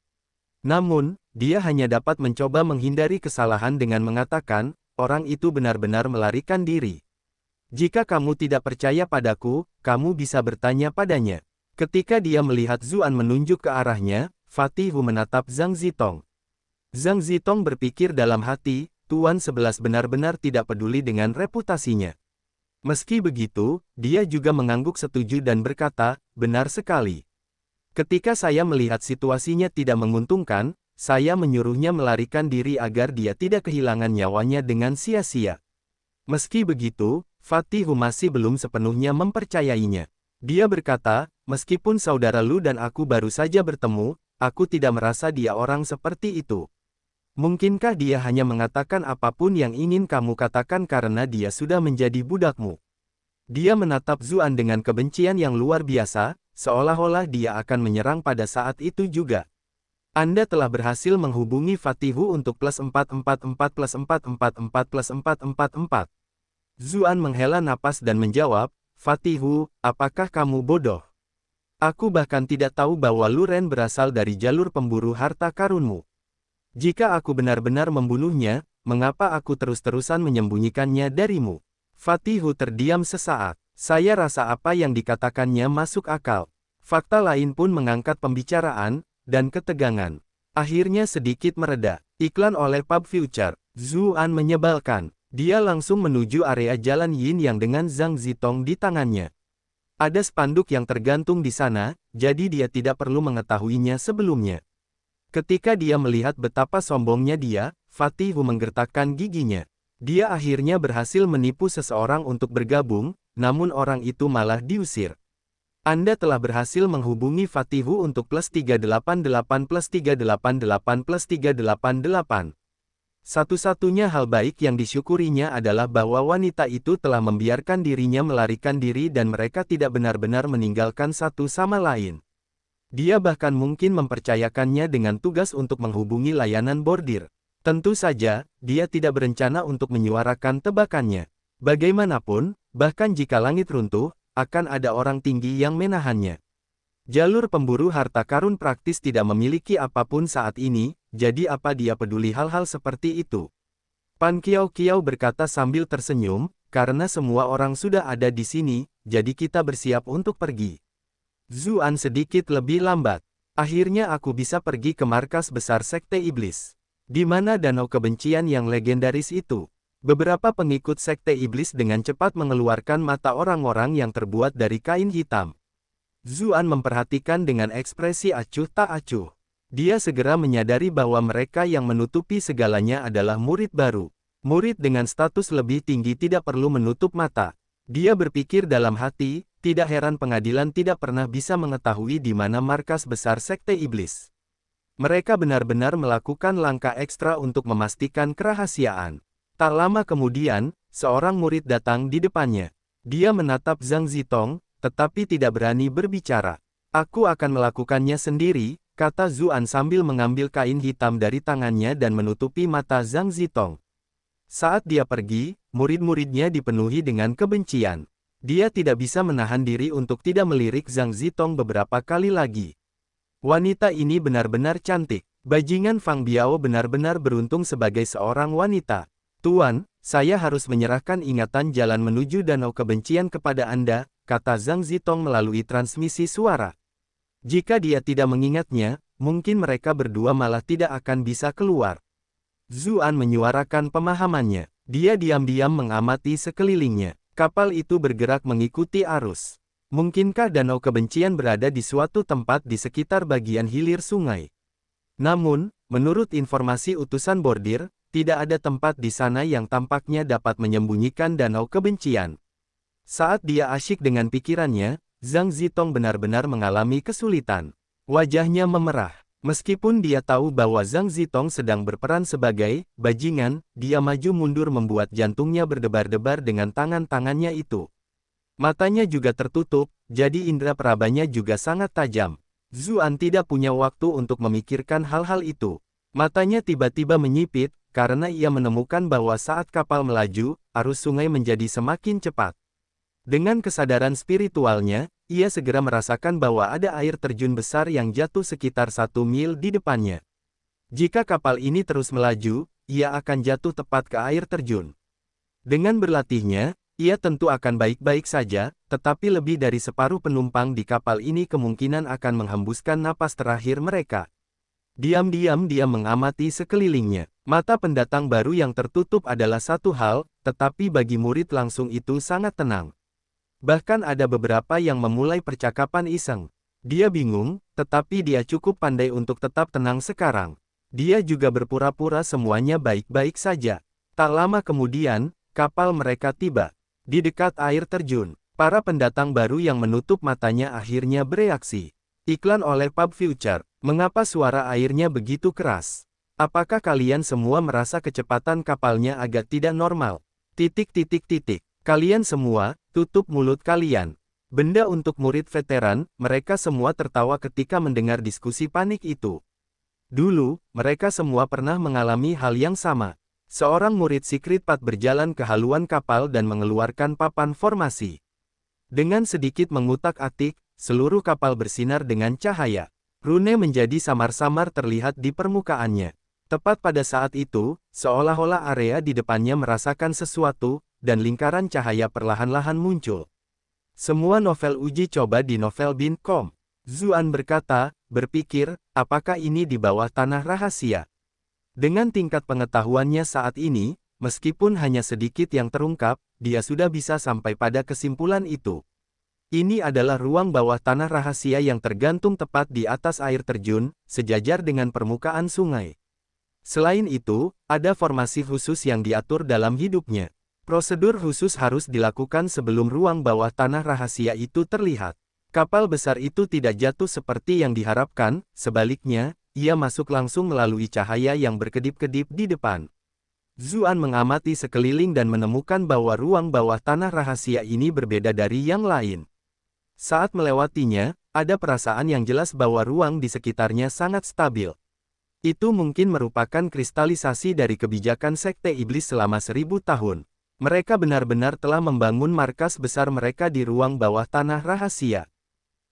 Namun, dia hanya dapat mencoba menghindari kesalahan dengan mengatakan, orang itu benar-benar melarikan diri. Jika kamu tidak percaya padaku, kamu bisa bertanya padanya. Ketika dia melihat Zuan menunjuk ke arahnya, Fatih Wu menatap Zhang Zitong. Zhang Zitong berpikir dalam hati, Tuan 11 benar-benar tidak peduli dengan reputasinya. Meski begitu, dia juga mengangguk setuju dan berkata, benar sekali. Ketika saya melihat situasinya tidak menguntungkan, saya menyuruhnya melarikan diri agar dia tidak kehilangan nyawanya dengan sia-sia. Meski begitu, Fatih Wu masih belum sepenuhnya mempercayainya. Dia berkata, meskipun saudara Lu dan aku baru saja bertemu, aku tidak merasa dia orang seperti itu. Mungkinkah dia hanya mengatakan apapun yang ingin kamu katakan karena dia sudah menjadi budakmu? Dia menatap Zuan dengan kebencian yang luar biasa, seolah-olah dia akan menyerang pada saat itu juga. Anda telah berhasil menghubungi Fatih Wu untuk +444 +444 +444. Zuan menghela napas dan menjawab, Fatih Wu, apakah kamu bodoh? Aku bahkan tidak tahu bahwa Lu Ren berasal dari jalur pemburu harta karunmu. Jika aku benar-benar membunuhnya, mengapa aku terus-terusan menyembunyikannya darimu? Fatih Wu terdiam sesaat. Saya rasa apa yang dikatakannya masuk akal. Fakta lain pun mengangkat pembicaraan, dan ketegangan akhirnya sedikit mereda. Iklan oleh Pub Future. Zuan menyebalkan. Dia langsung menuju area Jalan Yin yang dengan Zhang Zitong di tangannya. Ada spanduk yang tergantung di sana, jadi dia tidak perlu mengetahuinya sebelumnya. Ketika dia melihat betapa sombongnya dia, Fatih Wu menggertakkan giginya. Dia akhirnya berhasil menipu seseorang untuk bergabung, namun orang itu malah diusir. Anda telah berhasil menghubungi Fatih Wu untuk +388 +388 +388. Satu-satunya hal baik yang disyukurinya adalah bahwa wanita itu telah membiarkan dirinya melarikan diri dan mereka tidak benar-benar meninggalkan satu sama lain. Dia bahkan mungkin mempercayakannya dengan tugas untuk menghubungi layanan bordir. Tentu saja, dia tidak berencana untuk menyuarakan tebakannya. Bagaimanapun, bahkan jika langit runtuh, akan ada orang tinggi yang menahannya. Jalur pemburu harta karun praktis tidak memiliki apapun saat ini, jadi apa dia peduli hal-hal seperti itu? Pan Kiao Kiao berkata sambil tersenyum, karena semua orang sudah ada di sini, jadi kita bersiap untuk pergi. Zuan sedikit lebih lambat. Akhirnya aku bisa pergi ke markas besar Sekte Iblis. Di mana danau kebencian yang legendaris itu? Beberapa pengikut Sekte Iblis dengan cepat mengeluarkan mata orang-orang yang terbuat dari kain hitam. Zuan memperhatikan dengan ekspresi acuh tak acuh. Dia segera menyadari bahwa mereka yang menutupi segalanya adalah murid baru. Murid dengan status lebih tinggi tidak perlu menutup mata. Dia berpikir dalam hati, tidak heran pengadilan tidak pernah bisa mengetahui di mana markas besar Sekte Iblis. Mereka benar-benar melakukan langkah ekstra untuk memastikan kerahasiaan. Tak lama kemudian, seorang murid datang di depannya. Dia menatap Zhang Zitong, tetapi tidak berani berbicara. Aku akan melakukannya sendiri, kata Zuan sambil mengambil kain hitam dari tangannya dan menutupi mata Zhang Zitong. Saat dia pergi, murid-muridnya dipenuhi dengan kebencian. Dia tidak bisa menahan diri untuk tidak melirik Zhang Zitong beberapa kali lagi. Wanita ini benar-benar cantik. Bajingan Fang Biao benar-benar beruntung sebagai seorang wanita. Tuan, saya harus menyerahkan ingatan jalan menuju danau kebencian kepada Anda, kata Zhang Zitong melalui transmisi suara. Jika dia tidak mengingatnya, mungkin mereka berdua malah tidak akan bisa keluar. Zuan menyuarakan pemahamannya. Dia diam-diam mengamati sekelilingnya. Kapal itu bergerak mengikuti arus. Mungkinkah danau kebencian berada di suatu tempat di sekitar bagian hilir sungai? Namun, menurut informasi utusan bordir, tidak ada tempat di sana yang tampaknya dapat menyembunyikan danau kebencian. Saat dia asyik dengan pikirannya, Zhang Zitong benar-benar mengalami kesulitan. Wajahnya memerah. Meskipun dia tahu bahwa Zhang Zitong sedang berperan sebagai bajingan, dia maju mundur membuat jantungnya berdebar-debar dengan tangan-tangannya itu. Matanya juga tertutup, jadi indera perabanya juga sangat tajam. Zuan tidak punya waktu untuk memikirkan hal-hal itu. Matanya tiba-tiba menyipit, karena ia menemukan bahwa saat kapal melaju, arus sungai menjadi semakin cepat. Dengan kesadaran spiritualnya, ia segera merasakan bahwa ada air terjun besar yang jatuh sekitar 1 mil di depannya. Jika kapal ini terus melaju, ia akan jatuh tepat ke air terjun. Dengan berlatihnya, ia tentu akan baik-baik saja, tetapi lebih dari separuh penumpang di kapal ini kemungkinan akan menghembuskan napas terakhir mereka. Diam-diam dia mengamati sekelilingnya. Mata pendatang baru yang tertutup adalah satu hal, tetapi bagi murid langsung itu sangat tenang. Bahkan ada beberapa yang memulai percakapan iseng. Dia bingung, tetapi dia cukup pandai untuk tetap tenang sekarang. Dia juga berpura-pura semuanya baik-baik saja. Tak lama kemudian, kapal mereka tiba. Di dekat air terjun, para pendatang baru yang menutup matanya akhirnya bereaksi. Iklan oleh Pub Future. Mengapa suara airnya begitu keras? Apakah kalian semua merasa kecepatan kapalnya agak tidak normal? Kalian semua, tutup mulut kalian. Benda untuk murid veteran, mereka semua tertawa ketika mendengar diskusi panik itu. Dulu, mereka semua pernah mengalami hal yang sama. Seorang murid Secret Path berjalan ke haluan kapal dan mengeluarkan papan formasi. Dengan sedikit mengutak-atik, seluruh kapal bersinar dengan cahaya. Rune menjadi samar-samar terlihat di permukaannya. Tepat pada saat itu, seolah-olah area di depannya merasakan sesuatu, dan lingkaran cahaya perlahan-lahan muncul. Semua novel uji coba di novelbind.com. Zuan berkata, berpikir, apakah ini di bawah tanah rahasia? Dengan tingkat pengetahuannya saat ini, meskipun hanya sedikit yang terungkap, dia sudah bisa sampai pada kesimpulan itu. Ini adalah ruang bawah tanah rahasia yang tergantung tepat di atas air terjun, sejajar dengan permukaan sungai. Selain itu, ada formasi khusus yang diatur dalam hidupnya. Prosedur khusus harus dilakukan sebelum ruang bawah tanah rahasia itu terlihat. Kapal besar itu tidak jatuh seperti yang diharapkan, sebaliknya, ia masuk langsung melalui cahaya yang berkedip-kedip di depan. Zuan mengamati sekeliling dan menemukan bahwa ruang bawah tanah rahasia ini berbeda dari yang lain. Saat melewatinya, ada perasaan yang jelas bahwa ruang di sekitarnya sangat stabil. Itu mungkin merupakan kristalisasi dari kebijakan Sekte Iblis selama 1000 tahun. Mereka benar-benar telah membangun markas besar mereka di ruang bawah tanah rahasia.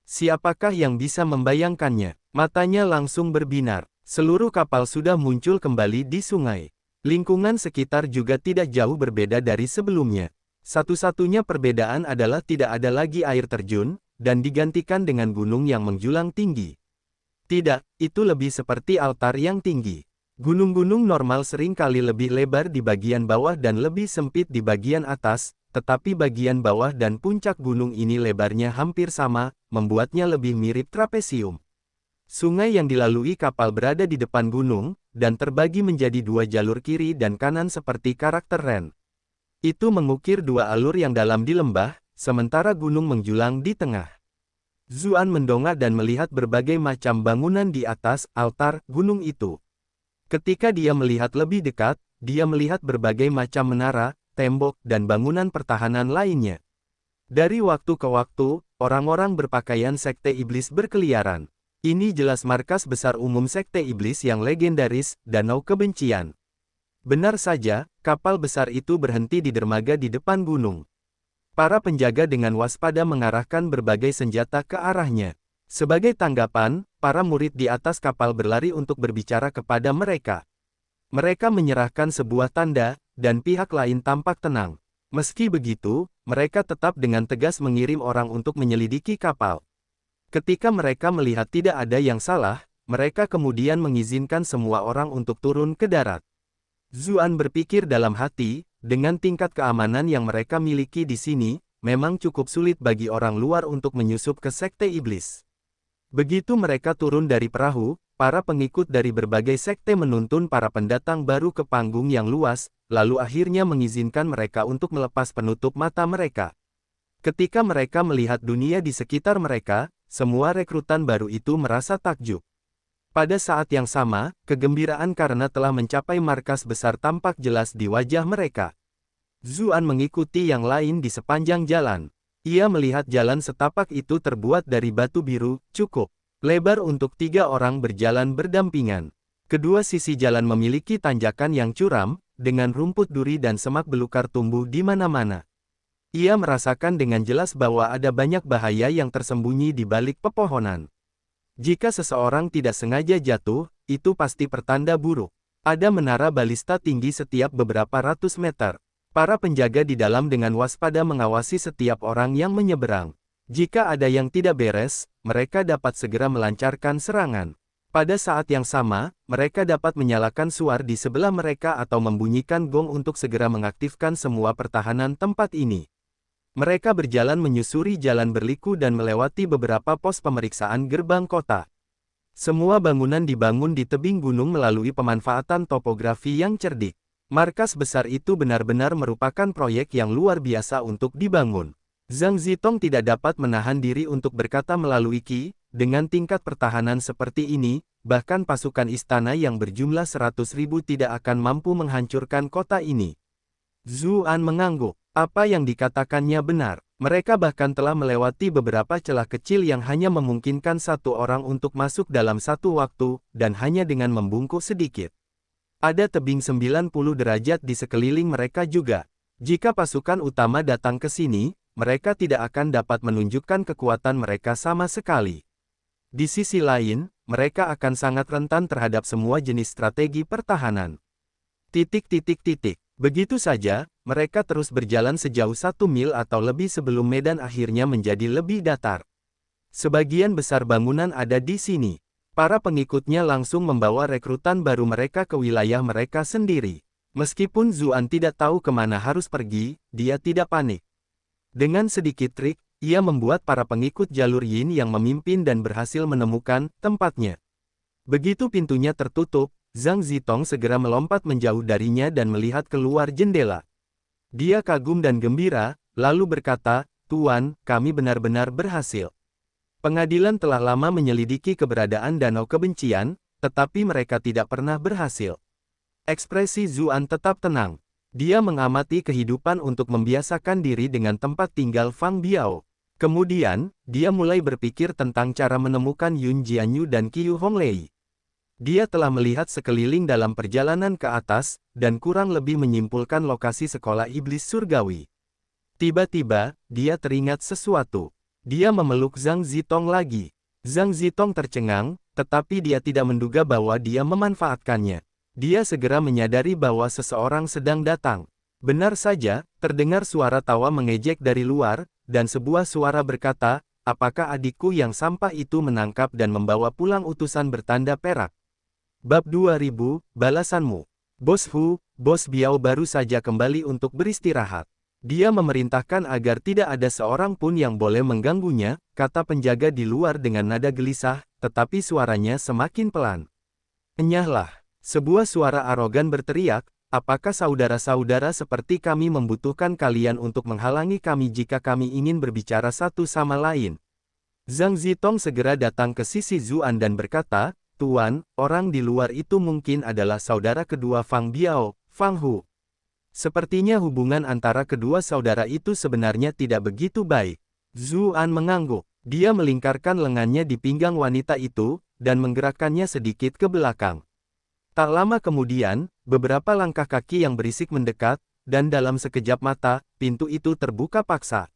Siapakah yang bisa membayangkannya? Matanya langsung berbinar. Seluruh kapal sudah muncul kembali di sungai. Lingkungan sekitar juga tidak jauh berbeda dari sebelumnya. Satu-satunya perbedaan adalah tidak ada lagi air terjun, dan digantikan dengan gunung yang menjulang tinggi. Tidak, itu lebih seperti altar yang tinggi. Gunung-gunung normal seringkali lebih lebar di bagian bawah dan lebih sempit di bagian atas, tetapi bagian bawah dan puncak gunung ini lebarnya hampir sama, membuatnya lebih mirip trapesium. Sungai yang dilalui kapal berada di depan gunung, dan terbagi menjadi dua jalur kiri dan kanan seperti karakter Ren. Itu mengukir dua alur yang dalam di lembah, sementara gunung menjulang di tengah. Zuan mendongak dan melihat berbagai macam bangunan di atas altar gunung itu. Ketika dia melihat lebih dekat, dia melihat berbagai macam menara, tembok, dan bangunan pertahanan lainnya. Dari waktu ke waktu, orang-orang berpakaian Sekte Iblis berkeliaran. Ini jelas markas besar umum Sekte Iblis yang legendaris, Danau Kebencian. Benar saja, kapal besar itu berhenti di dermaga di depan gunung. Para penjaga dengan waspada mengarahkan berbagai senjata ke arahnya. Sebagai tanggapan, para murid di atas kapal berlari untuk berbicara kepada mereka. Mereka menyerahkan sebuah tanda, dan pihak lain tampak tenang. Meski begitu, mereka tetap dengan tegas mengirim orang untuk menyelidiki kapal. Ketika mereka melihat tidak ada yang salah, mereka kemudian mengizinkan semua orang untuk turun ke darat. Zuan berpikir dalam hati, dengan tingkat keamanan yang mereka miliki di sini, memang cukup sulit bagi orang luar untuk menyusup ke Sekte Iblis. Begitu mereka turun dari perahu, para pengikut dari berbagai sekte menuntun para pendatang baru ke panggung yang luas, lalu akhirnya mengizinkan mereka untuk melepas penutup mata mereka. Ketika mereka melihat dunia di sekitar mereka, semua rekrutan baru itu merasa takjub. Pada saat yang sama, kegembiraan karena telah mencapai markas besar tampak jelas di wajah mereka. Zuan mengikuti yang lain di sepanjang jalan. Ia melihat jalan setapak itu terbuat dari batu biru, cukup lebar untuk 3 orang berjalan berdampingan. Kedua sisi jalan memiliki tanjakan yang curam, dengan rumput duri dan semak belukar tumbuh di mana-mana. Ia merasakan dengan jelas bahwa ada banyak bahaya yang tersembunyi di balik pepohonan. Jika seseorang tidak sengaja jatuh, itu pasti pertanda buruk. Ada menara balista tinggi setiap beberapa ratus meter. Para penjaga di dalam dengan waspada mengawasi setiap orang yang menyeberang. Jika ada yang tidak beres, mereka dapat segera melancarkan serangan. Pada saat yang sama, mereka dapat menyalakan suar di sebelah mereka atau membunyikan gong untuk segera mengaktifkan semua pertahanan tempat ini. Mereka berjalan menyusuri jalan berliku dan melewati beberapa pos pemeriksaan gerbang kota. Semua bangunan dibangun di tebing gunung melalui pemanfaatan topografi yang cerdik. Markas besar itu benar-benar merupakan proyek yang luar biasa untuk dibangun. Zhang Zitong tidak dapat menahan diri untuk berkata melalui Qi, dengan tingkat pertahanan seperti ini, bahkan pasukan istana yang berjumlah 100.000 tidak akan mampu menghancurkan kota ini. Zuan mengangguk. Apa yang dikatakannya benar. Mereka bahkan telah melewati beberapa celah kecil yang hanya memungkinkan satu orang untuk masuk dalam satu waktu, dan hanya dengan membungkuk sedikit. Ada tebing 90 derajat di sekeliling mereka juga. Jika pasukan utama datang ke sini, mereka tidak akan dapat menunjukkan kekuatan mereka sama sekali. Di sisi lain, mereka akan sangat rentan terhadap semua jenis strategi pertahanan. Begitu saja, mereka terus berjalan sejauh 1 mil atau lebih sebelum medan akhirnya menjadi lebih datar. Sebagian besar bangunan ada di sini. Para pengikutnya langsung membawa rekrutan baru mereka ke wilayah mereka sendiri. Meskipun Zuan tidak tahu kemana harus pergi, dia tidak panik. Dengan sedikit trik, ia membuat para pengikut jalur Yin yang memimpin dan berhasil menemukan tempatnya. Begitu pintunya tertutup, Zhang Zitong segera melompat menjauh darinya dan melihat keluar jendela. Dia kagum dan gembira, lalu berkata, "Tuan, kami benar-benar berhasil. Pengadilan telah lama menyelidiki keberadaan Danau Kebencian, tetapi mereka tidak pernah berhasil." Ekspresi Zuan tetap tenang. Dia mengamati kehidupan untuk membiasakan diri dengan tempat tinggal Fang Biao. Kemudian, dia mulai berpikir tentang cara menemukan Yun Jianyu dan Qiu Honglei. Dia telah melihat sekeliling dalam perjalanan ke atas, dan kurang lebih menyimpulkan lokasi sekolah iblis surgawi. Tiba-tiba, dia teringat sesuatu. Dia memeluk Zhang Zitong lagi. Zhang Zitong tercengang, tetapi dia tidak menduga bahwa dia memanfaatkannya. Dia segera menyadari bahwa seseorang sedang datang. Benar saja, terdengar suara tawa mengejek dari luar, dan sebuah suara berkata, "Apakah adikku yang sampah itu menangkap dan membawa pulang utusan bertanda perak?" Bab 2000, Balasanmu. Bos Hu, Bos Biao baru saja kembali untuk beristirahat. Dia memerintahkan agar tidak ada seorang pun yang boleh mengganggunya, kata penjaga di luar dengan nada gelisah, tetapi suaranya semakin pelan. "Enyahlah." Sebuah suara arogan berteriak, "Apakah saudara-saudara seperti kami membutuhkan kalian untuk menghalangi kami jika kami ingin berbicara satu sama lain?" Zhang Zitong segera datang ke sisi Zuan dan berkata, "Tuan, orang di luar itu mungkin adalah saudara kedua Fang Biao, Fang Hu. Sepertinya hubungan antara kedua saudara itu sebenarnya tidak begitu baik." Zuan mengangguk. Dia melingkarkan lengannya di pinggang wanita itu, dan menggerakkannya sedikit ke belakang. Tak lama kemudian, beberapa langkah kaki yang berisik mendekat, dan dalam sekejap mata, pintu itu terbuka paksa.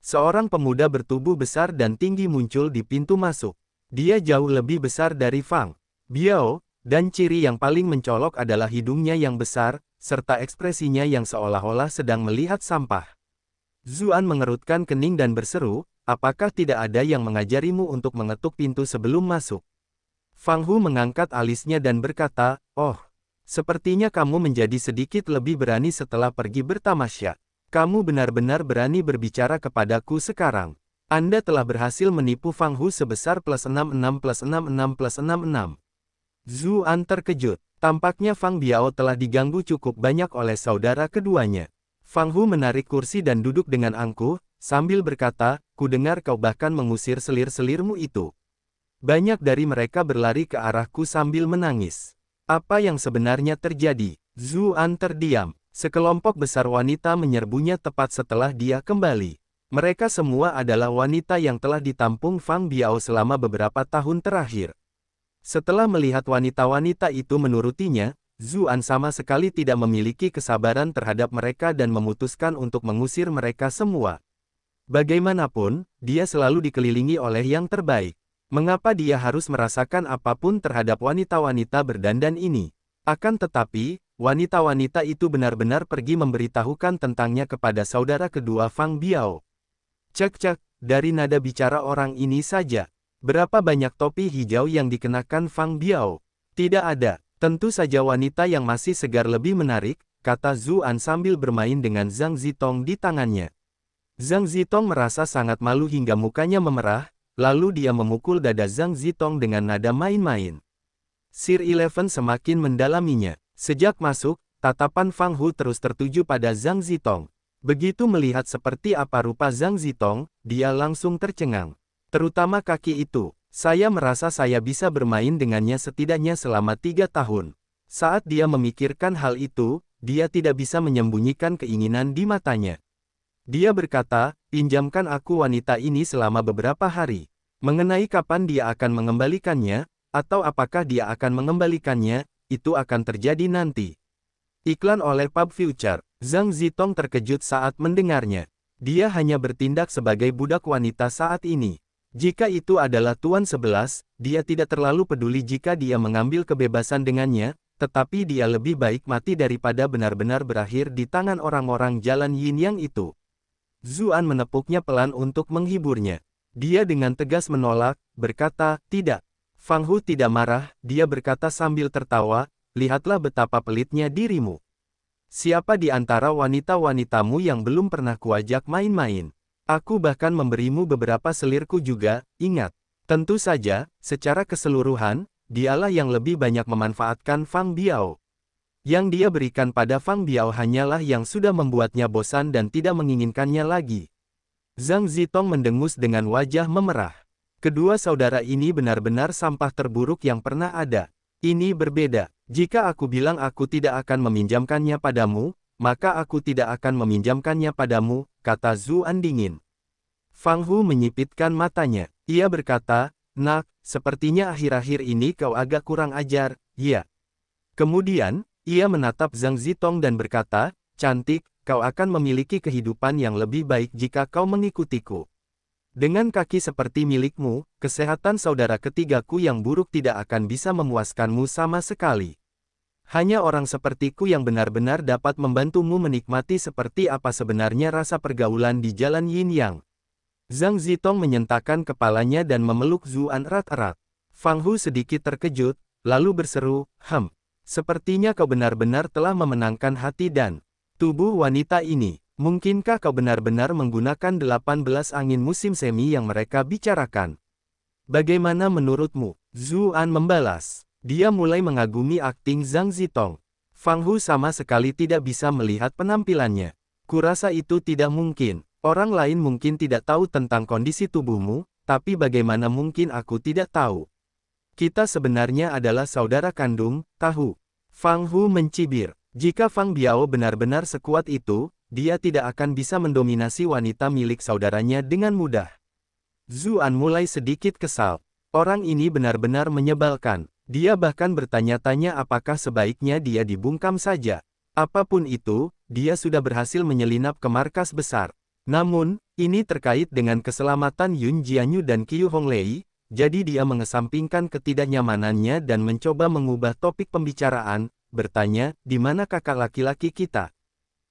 Seorang pemuda bertubuh besar dan tinggi muncul di pintu masuk. Dia jauh lebih besar dari Fang Biao, dan ciri yang paling mencolok adalah hidungnya yang besar, serta ekspresinya yang seolah-olah sedang melihat sampah. Zuan mengerutkan kening dan berseru, "Apakah tidak ada yang mengajarimu untuk mengetuk pintu sebelum masuk?" Fang Hu mengangkat alisnya dan berkata, "Oh, sepertinya kamu menjadi sedikit lebih berani setelah pergi bertamasya. Kamu benar-benar berani berbicara kepadaku sekarang. Anda telah berhasil menipu Fang Hu sebesar +66 + 66 + 66. Zuan terkejut. Tampaknya Fang Biao telah diganggu cukup banyak oleh saudara keduanya. Fang Hu menarik kursi dan duduk dengan angkuh, sambil berkata, "Kudengar kau bahkan mengusir selir-selirmu itu." Banyak dari mereka berlari ke arahku sambil menangis. Apa yang sebenarnya terjadi? Zuan terdiam. Sekelompok besar wanita menyerbunya tepat setelah dia kembali. Mereka semua adalah wanita yang telah ditampung Fang Biao selama beberapa tahun terakhir. Setelah melihat wanita-wanita itu menurutinya, Zuan sama sekali tidak memiliki kesabaran terhadap mereka dan memutuskan untuk mengusir mereka semua. Bagaimanapun, dia selalu dikelilingi oleh yang terbaik. Mengapa dia harus merasakan apapun terhadap wanita-wanita berdandan ini? Akan tetapi, wanita-wanita itu benar-benar pergi memberitahukan tentangnya kepada saudara kedua Fang Biao. Cek-cek, dari nada bicara orang ini saja. Berapa banyak topi hijau yang dikenakan Fang Biao? Tidak ada. Tentu saja wanita yang masih segar lebih menarik, kata Zuan sambil bermain dengan Zhang Zitong di tangannya. Zhang Zitong merasa sangat malu hingga mukanya memerah, lalu dia memukul dada Zhang Zitong dengan nada main-main. Sir Eleven semakin mendalaminya. Sejak masuk, tatapan Fang Hu terus tertuju pada Zhang Zitong. Begitu melihat seperti apa rupa Zhang Zitong, dia langsung tercengang. Terutama kaki itu, saya merasa saya bisa bermain dengannya setidaknya selama 3 tahun. Saat dia memikirkan hal itu, dia tidak bisa menyembunyikan keinginan di matanya. Dia berkata, pinjamkan aku wanita ini selama beberapa hari. Mengenai kapan dia akan mengembalikannya, atau apakah dia akan mengembalikannya, itu akan terjadi nanti. Iklan oleh Pub Future. Zhang Zitong terkejut saat mendengarnya. Dia hanya bertindak sebagai budak wanita saat ini. Jika itu adalah Tuan 11, dia tidak terlalu peduli jika dia mengambil kebebasan dengannya, tetapi dia lebih baik mati daripada benar-benar berakhir di tangan orang-orang Jalan Yin Yang itu. Zuan menepuknya pelan untuk menghiburnya. Dia dengan tegas menolak, berkata, tidak. Fang Hu tidak marah, dia berkata sambil tertawa, lihatlah betapa pelitnya dirimu. Siapa di antara wanita-wanitamu yang belum pernah kuajak main-main? Aku bahkan memberimu beberapa selirku juga, ingat. Tentu saja, secara keseluruhan, dialah yang lebih banyak memanfaatkan Fang Biao. Yang dia berikan pada Fang Biao hanyalah yang sudah membuatnya bosan dan tidak menginginkannya lagi. Zhang Zitong mendengus dengan wajah memerah. Kedua saudara ini benar-benar sampah terburuk yang pernah ada. Ini berbeda. Jika aku bilang aku tidak akan meminjamkannya padamu, maka aku tidak akan meminjamkannya padamu, kata Zuan dingin. Fang Hu menyipitkan matanya. Ia berkata, nak, sepertinya akhir-akhir ini kau agak kurang ajar, ya. Kemudian, ia menatap Zhang Zitong dan berkata, cantik, kau akan memiliki kehidupan yang lebih baik jika kau mengikutiku. Dengan kaki seperti milikmu, kesehatan saudara ketigaku yang buruk tidak akan bisa memuaskanmu sama sekali. Hanya orang sepertiku yang benar-benar dapat membantumu menikmati seperti apa sebenarnya rasa pergaulan di Jalan Yin Yang. Zhang Zitong menyentakkan kepalanya dan memeluk Zuan erat-erat. Fang Hu sedikit terkejut, lalu berseru, sepertinya kau benar-benar telah memenangkan hati dan tubuh wanita ini. Mungkinkah kau benar-benar menggunakan 18 angin musim semi yang mereka bicarakan? Bagaimana menurutmu? Zuan membalas. Dia mulai mengagumi akting Zhang Zitong. Fang Hu sama sekali tidak bisa melihat penampilannya. Kurasa itu tidak mungkin. Orang lain mungkin tidak tahu tentang kondisi tubuhmu, tapi bagaimana mungkin aku tidak tahu? Kita sebenarnya adalah saudara kandung, tahu? Fang Hu mencibir. Jika Fang Biao benar-benar sekuat itu, dia tidak akan bisa mendominasi wanita milik saudaranya dengan mudah. Zuan mulai sedikit kesal. Orang ini benar-benar menyebalkan. Dia bahkan bertanya-tanya apakah sebaiknya dia dibungkam saja. Apapun itu, dia sudah berhasil menyelinap ke markas besar. Namun, ini terkait dengan keselamatan Yun Jianyu dan Qiu Honglei, jadi dia mengesampingkan ketidaknyamanannya dan mencoba mengubah topik pembicaraan, bertanya, di mana kakak laki-laki kita?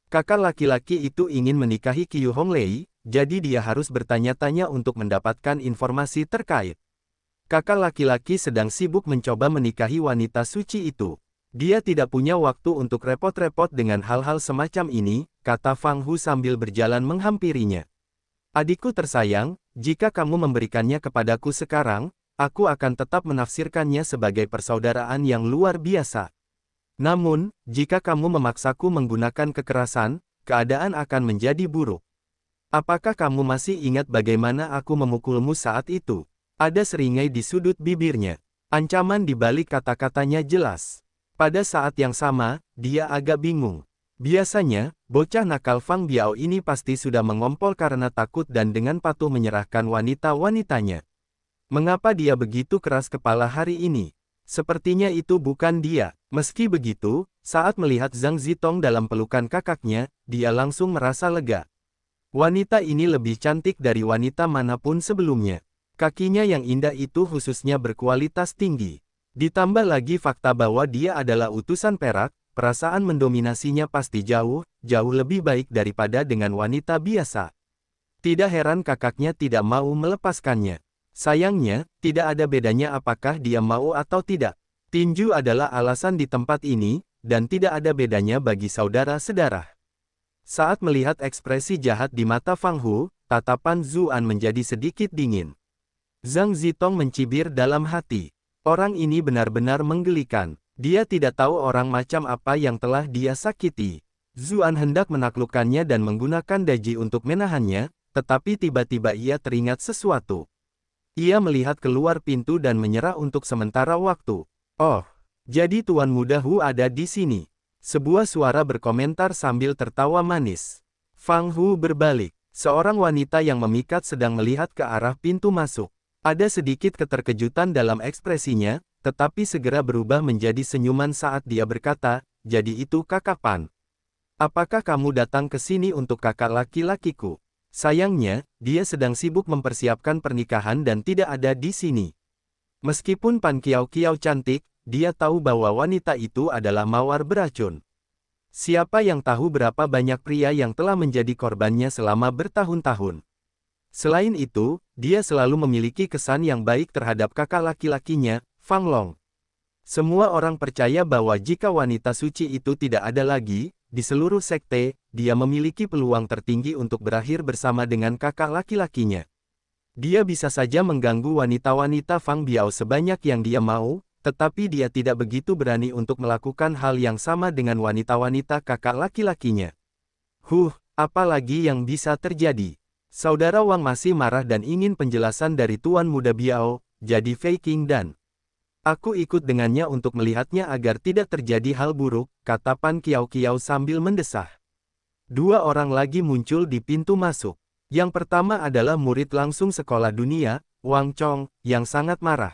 Kakak laki-laki itu ingin menikahi Qiu Honglei, jadi dia harus bertanya-tanya untuk mendapatkan informasi terkait. Kakak laki-laki sedang sibuk mencoba menikahi wanita suci itu. Dia tidak punya waktu untuk repot-repot dengan hal-hal semacam ini, kata Fang Hu sambil berjalan menghampirinya. Adikku tersayang, jika kamu memberikannya kepadaku sekarang, aku akan tetap menafsirkannya sebagai persaudaraan yang luar biasa. Namun, jika kamu memaksaku menggunakan kekerasan, keadaan akan menjadi buruk. Apakah kamu masih ingat bagaimana aku memukulmu saat itu? Ada seringai di sudut bibirnya. Ancaman di balik kata-katanya jelas. Pada saat yang sama, dia agak bingung. Biasanya, bocah nakal Fang Biao ini pasti sudah mengompol karena takut dan dengan patuh menyerahkan wanita-wanitanya. Mengapa dia begitu keras kepala hari ini? Sepertinya itu bukan dia. Meski begitu, saat melihat Zhang Zitong dalam pelukan kakaknya, dia langsung merasa lega. Wanita ini lebih cantik dari wanita manapun sebelumnya. Kakinya yang indah itu khususnya berkualitas tinggi. Ditambah lagi fakta bahwa dia adalah utusan perak, perasaan mendominasinya pasti jauh lebih baik daripada dengan wanita biasa. Tidak heran kakaknya tidak mau melepaskannya. Sayangnya, tidak ada bedanya apakah dia mau atau tidak. Tinju adalah alasan di tempat ini, dan tidak ada bedanya bagi saudara sedarah. Saat melihat ekspresi jahat di mata Fang Hu, tatapan Zuan menjadi sedikit dingin. Zhang Zitong mencibir dalam hati. Orang ini benar-benar menggelikan. Dia tidak tahu orang macam apa yang telah dia sakiti. Zuan hendak menaklukkannya dan menggunakan daji untuk menahannya, tetapi tiba-tiba ia teringat sesuatu. Ia melihat keluar pintu dan menyerah untuk sementara waktu. Oh, jadi Tuan Muda Hu ada di sini. Sebuah suara berkomentar sambil tertawa manis. Fang Hu berbalik. Seorang wanita yang memikat sedang melihat ke arah pintu masuk. Ada sedikit keterkejutan dalam ekspresinya, tetapi segera berubah menjadi senyuman saat dia berkata, "Jadi itu kakak Pan. Apakah kamu datang ke sini untuk kakak laki-lakiku?" Sayangnya, dia sedang sibuk mempersiapkan pernikahan dan tidak ada di sini. Meskipun Pan Kiao Kiao cantik, dia tahu bahwa wanita itu adalah mawar beracun. Siapa yang tahu berapa banyak pria yang telah menjadi korbannya selama bertahun-tahun. Selain itu, dia selalu memiliki kesan yang baik terhadap kakak laki-lakinya, Fang Long. Semua orang percaya bahwa jika wanita suci itu tidak ada lagi, di seluruh sekte, dia memiliki peluang tertinggi untuk berakhir bersama dengan kakak laki-lakinya. Dia bisa saja mengganggu wanita-wanita Fang Biao sebanyak yang dia mau, tetapi dia tidak begitu berani untuk melakukan hal yang sama dengan wanita-wanita kakak laki-lakinya. Apalagi yang bisa terjadi? Saudara Wang masih marah dan ingin penjelasan dari Tuan Muda Biao, jadi Fei Qing dan aku ikut dengannya untuk melihatnya agar tidak terjadi hal buruk, kata Pan Kiao Kiao sambil mendesah. Dua orang lagi muncul di pintu masuk. Yang pertama adalah murid langsung sekolah dunia, Wang Chong, yang sangat marah.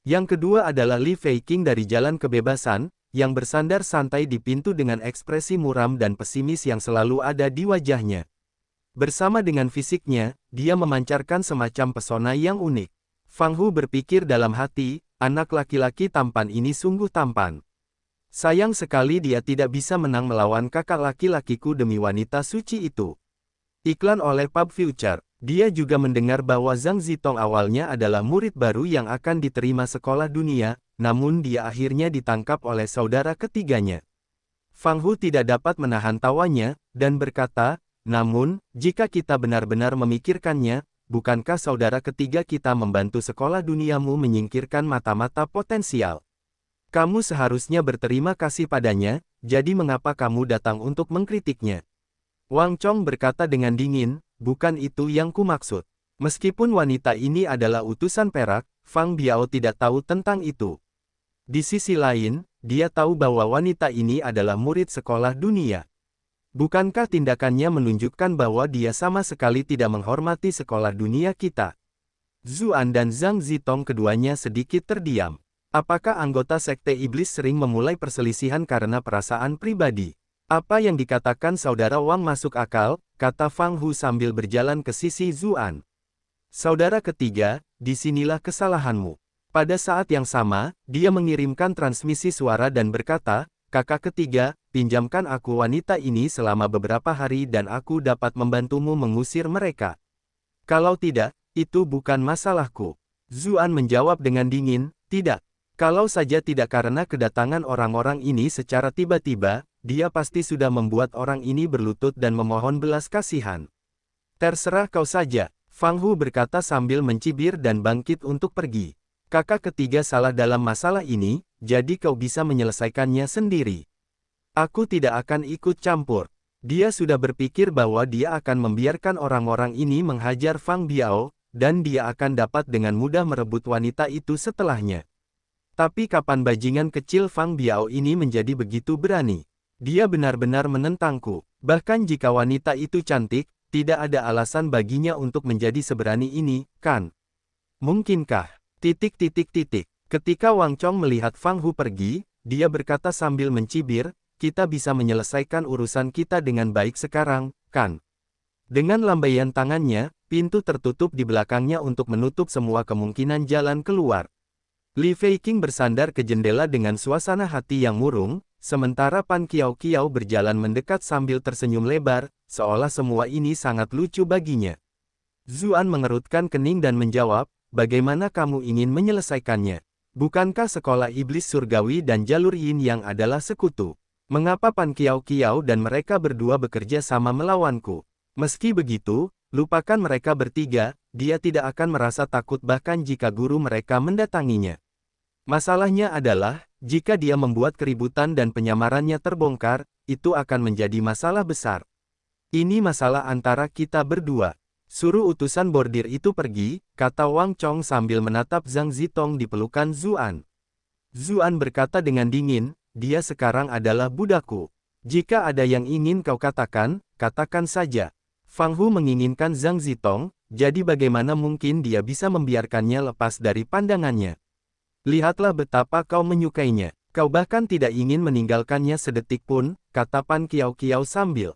Yang kedua adalah Li Fei Qing dari Jalan Kebebasan, yang bersandar santai di pintu dengan ekspresi muram dan pesimis yang selalu ada di wajahnya. Bersama dengan fisiknya, dia memancarkan semacam pesona yang unik. Fang Hu berpikir dalam hati, anak laki-laki tampan ini sungguh tampan. Sayang sekali dia tidak bisa menang melawan kakak laki-lakiku demi wanita suci itu. Iklan oleh Pub Future. Dia juga mendengar bahwa Zhang Zitong awalnya adalah murid baru yang akan diterima sekolah dunia, namun dia akhirnya ditangkap oleh saudara ketiganya. Fang Hu tidak dapat menahan tawanya, dan berkata, namun, jika kita benar-benar memikirkannya, bukankah saudara ketiga kita membantu sekolah duniamu menyingkirkan mata-mata potensial? Kamu seharusnya berterima kasih padanya, jadi mengapa kamu datang untuk mengkritiknya? Wang Chong berkata dengan dingin, bukan itu yang kumaksud. Meskipun wanita ini adalah utusan perak, Fang Biao tidak tahu tentang itu. Di sisi lain, dia tahu bahwa wanita ini adalah murid sekolah dunia. Bukankah tindakannya menunjukkan bahwa dia sama sekali tidak menghormati sekolah dunia kita? Zuan dan Zhang Zitong keduanya sedikit terdiam. Apakah anggota sekte iblis sering memulai perselisihan karena perasaan pribadi? Apa yang dikatakan saudara Wang masuk akal, kata Fang Hu sambil berjalan ke sisi Zuan. Saudara ketiga, disinilah kesalahanmu. Pada saat yang sama, dia mengirimkan transmisi suara dan berkata, kakak ketiga, pinjamkan aku wanita ini selama beberapa hari dan aku dapat membantumu mengusir mereka. Kalau tidak, itu bukan masalahku. Zuan menjawab dengan dingin, tidak. Kalau saja tidak karena kedatangan orang-orang ini secara tiba-tiba, dia pasti sudah membuat orang ini berlutut dan memohon belas kasihan. Terserah kau saja, Fang Hu berkata sambil mencibir dan bangkit untuk pergi. Kakak ketiga salah dalam masalah ini, jadi kau bisa menyelesaikannya sendiri. Aku tidak akan ikut campur. Dia sudah berpikir bahwa dia akan membiarkan orang-orang ini menghajar Fang Biao, dan dia akan dapat dengan mudah merebut wanita itu setelahnya. Tapi kapan bajingan kecil Fang Biao ini menjadi begitu berani? Dia benar-benar menentangku. Bahkan jika wanita itu cantik, tidak ada alasan baginya untuk menjadi seberani ini, kan? Mungkinkah? Ketika Wang Chong melihat Fang Hu pergi, dia berkata sambil mencibir, kita bisa menyelesaikan urusan kita dengan baik sekarang, kan? Dengan lambaian tangannya, pintu tertutup di belakangnya untuk menutup semua kemungkinan jalan keluar. Li Feiqing bersandar ke jendela dengan suasana hati yang murung, sementara Pan Qiao berjalan mendekat sambil tersenyum lebar, seolah semua ini sangat lucu baginya. Zuan mengerutkan kening dan menjawab, bagaimana kamu ingin menyelesaikannya? Bukankah sekolah iblis surgawi dan jalur yin yang adalah sekutu? Mengapa Pan Qiao dan mereka berdua bekerja sama melawanku? Meski begitu, lupakan mereka bertiga, dia tidak akan merasa takut bahkan jika guru mereka mendatanginya. Masalahnya adalah, jika dia membuat keributan dan penyamarannya terbongkar, itu akan menjadi masalah besar. Ini masalah antara kita berdua. Suruh utusan bordir itu pergi, kata Wang Chong sambil menatap Zhang Zitong di pelukan Zuan. Zuan berkata dengan dingin, dia sekarang adalah budakku. Jika ada yang ingin kau katakan, katakan saja. Fang Hu menginginkan Zhang Zitong, jadi bagaimana mungkin dia bisa membiarkannya lepas dari pandangannya. Lihatlah betapa kau menyukainya. Kau bahkan tidak ingin meninggalkannya sedetik pun, kata Pan Qiao sambil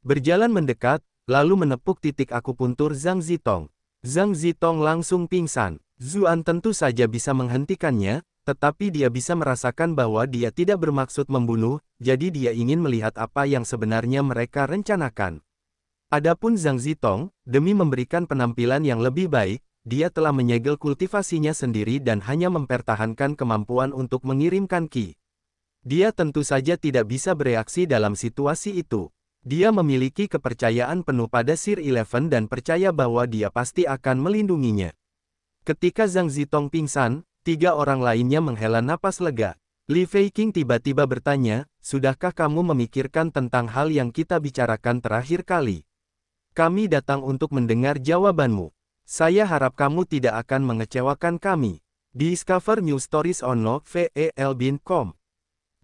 berjalan mendekat, lalu menepuk titik akupuntur Zhang Zitong. Zhang Zitong langsung pingsan. Zuan tentu saja bisa menghentikannya, tetapi dia bisa merasakan bahwa dia tidak bermaksud membunuh, jadi dia ingin melihat apa yang sebenarnya mereka rencanakan. Adapun Zhang Zitong, demi memberikan penampilan yang lebih baik, dia telah menyegel kultivasinya sendiri dan hanya mempertahankan kemampuan untuk mengirimkan ki. Dia tentu saja tidak bisa bereaksi dalam situasi itu. Dia memiliki kepercayaan penuh pada Sir Eleven dan percaya bahwa dia pasti akan melindunginya. Ketika Zhang Zitong pingsan, 3 orang lainnya menghela napas lega. Li Feiqing tiba-tiba bertanya, sudahkah kamu memikirkan tentang hal yang kita bicarakan terakhir kali? Kami datang untuk mendengar jawabanmu. Saya harap kamu tidak akan mengecewakan kami. Discover new stories on novel.com.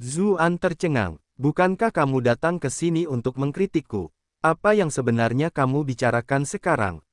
Zuan tercengang. Bukankah kamu datang ke sini untuk mengkritikku? Apa yang sebenarnya kamu bicarakan sekarang?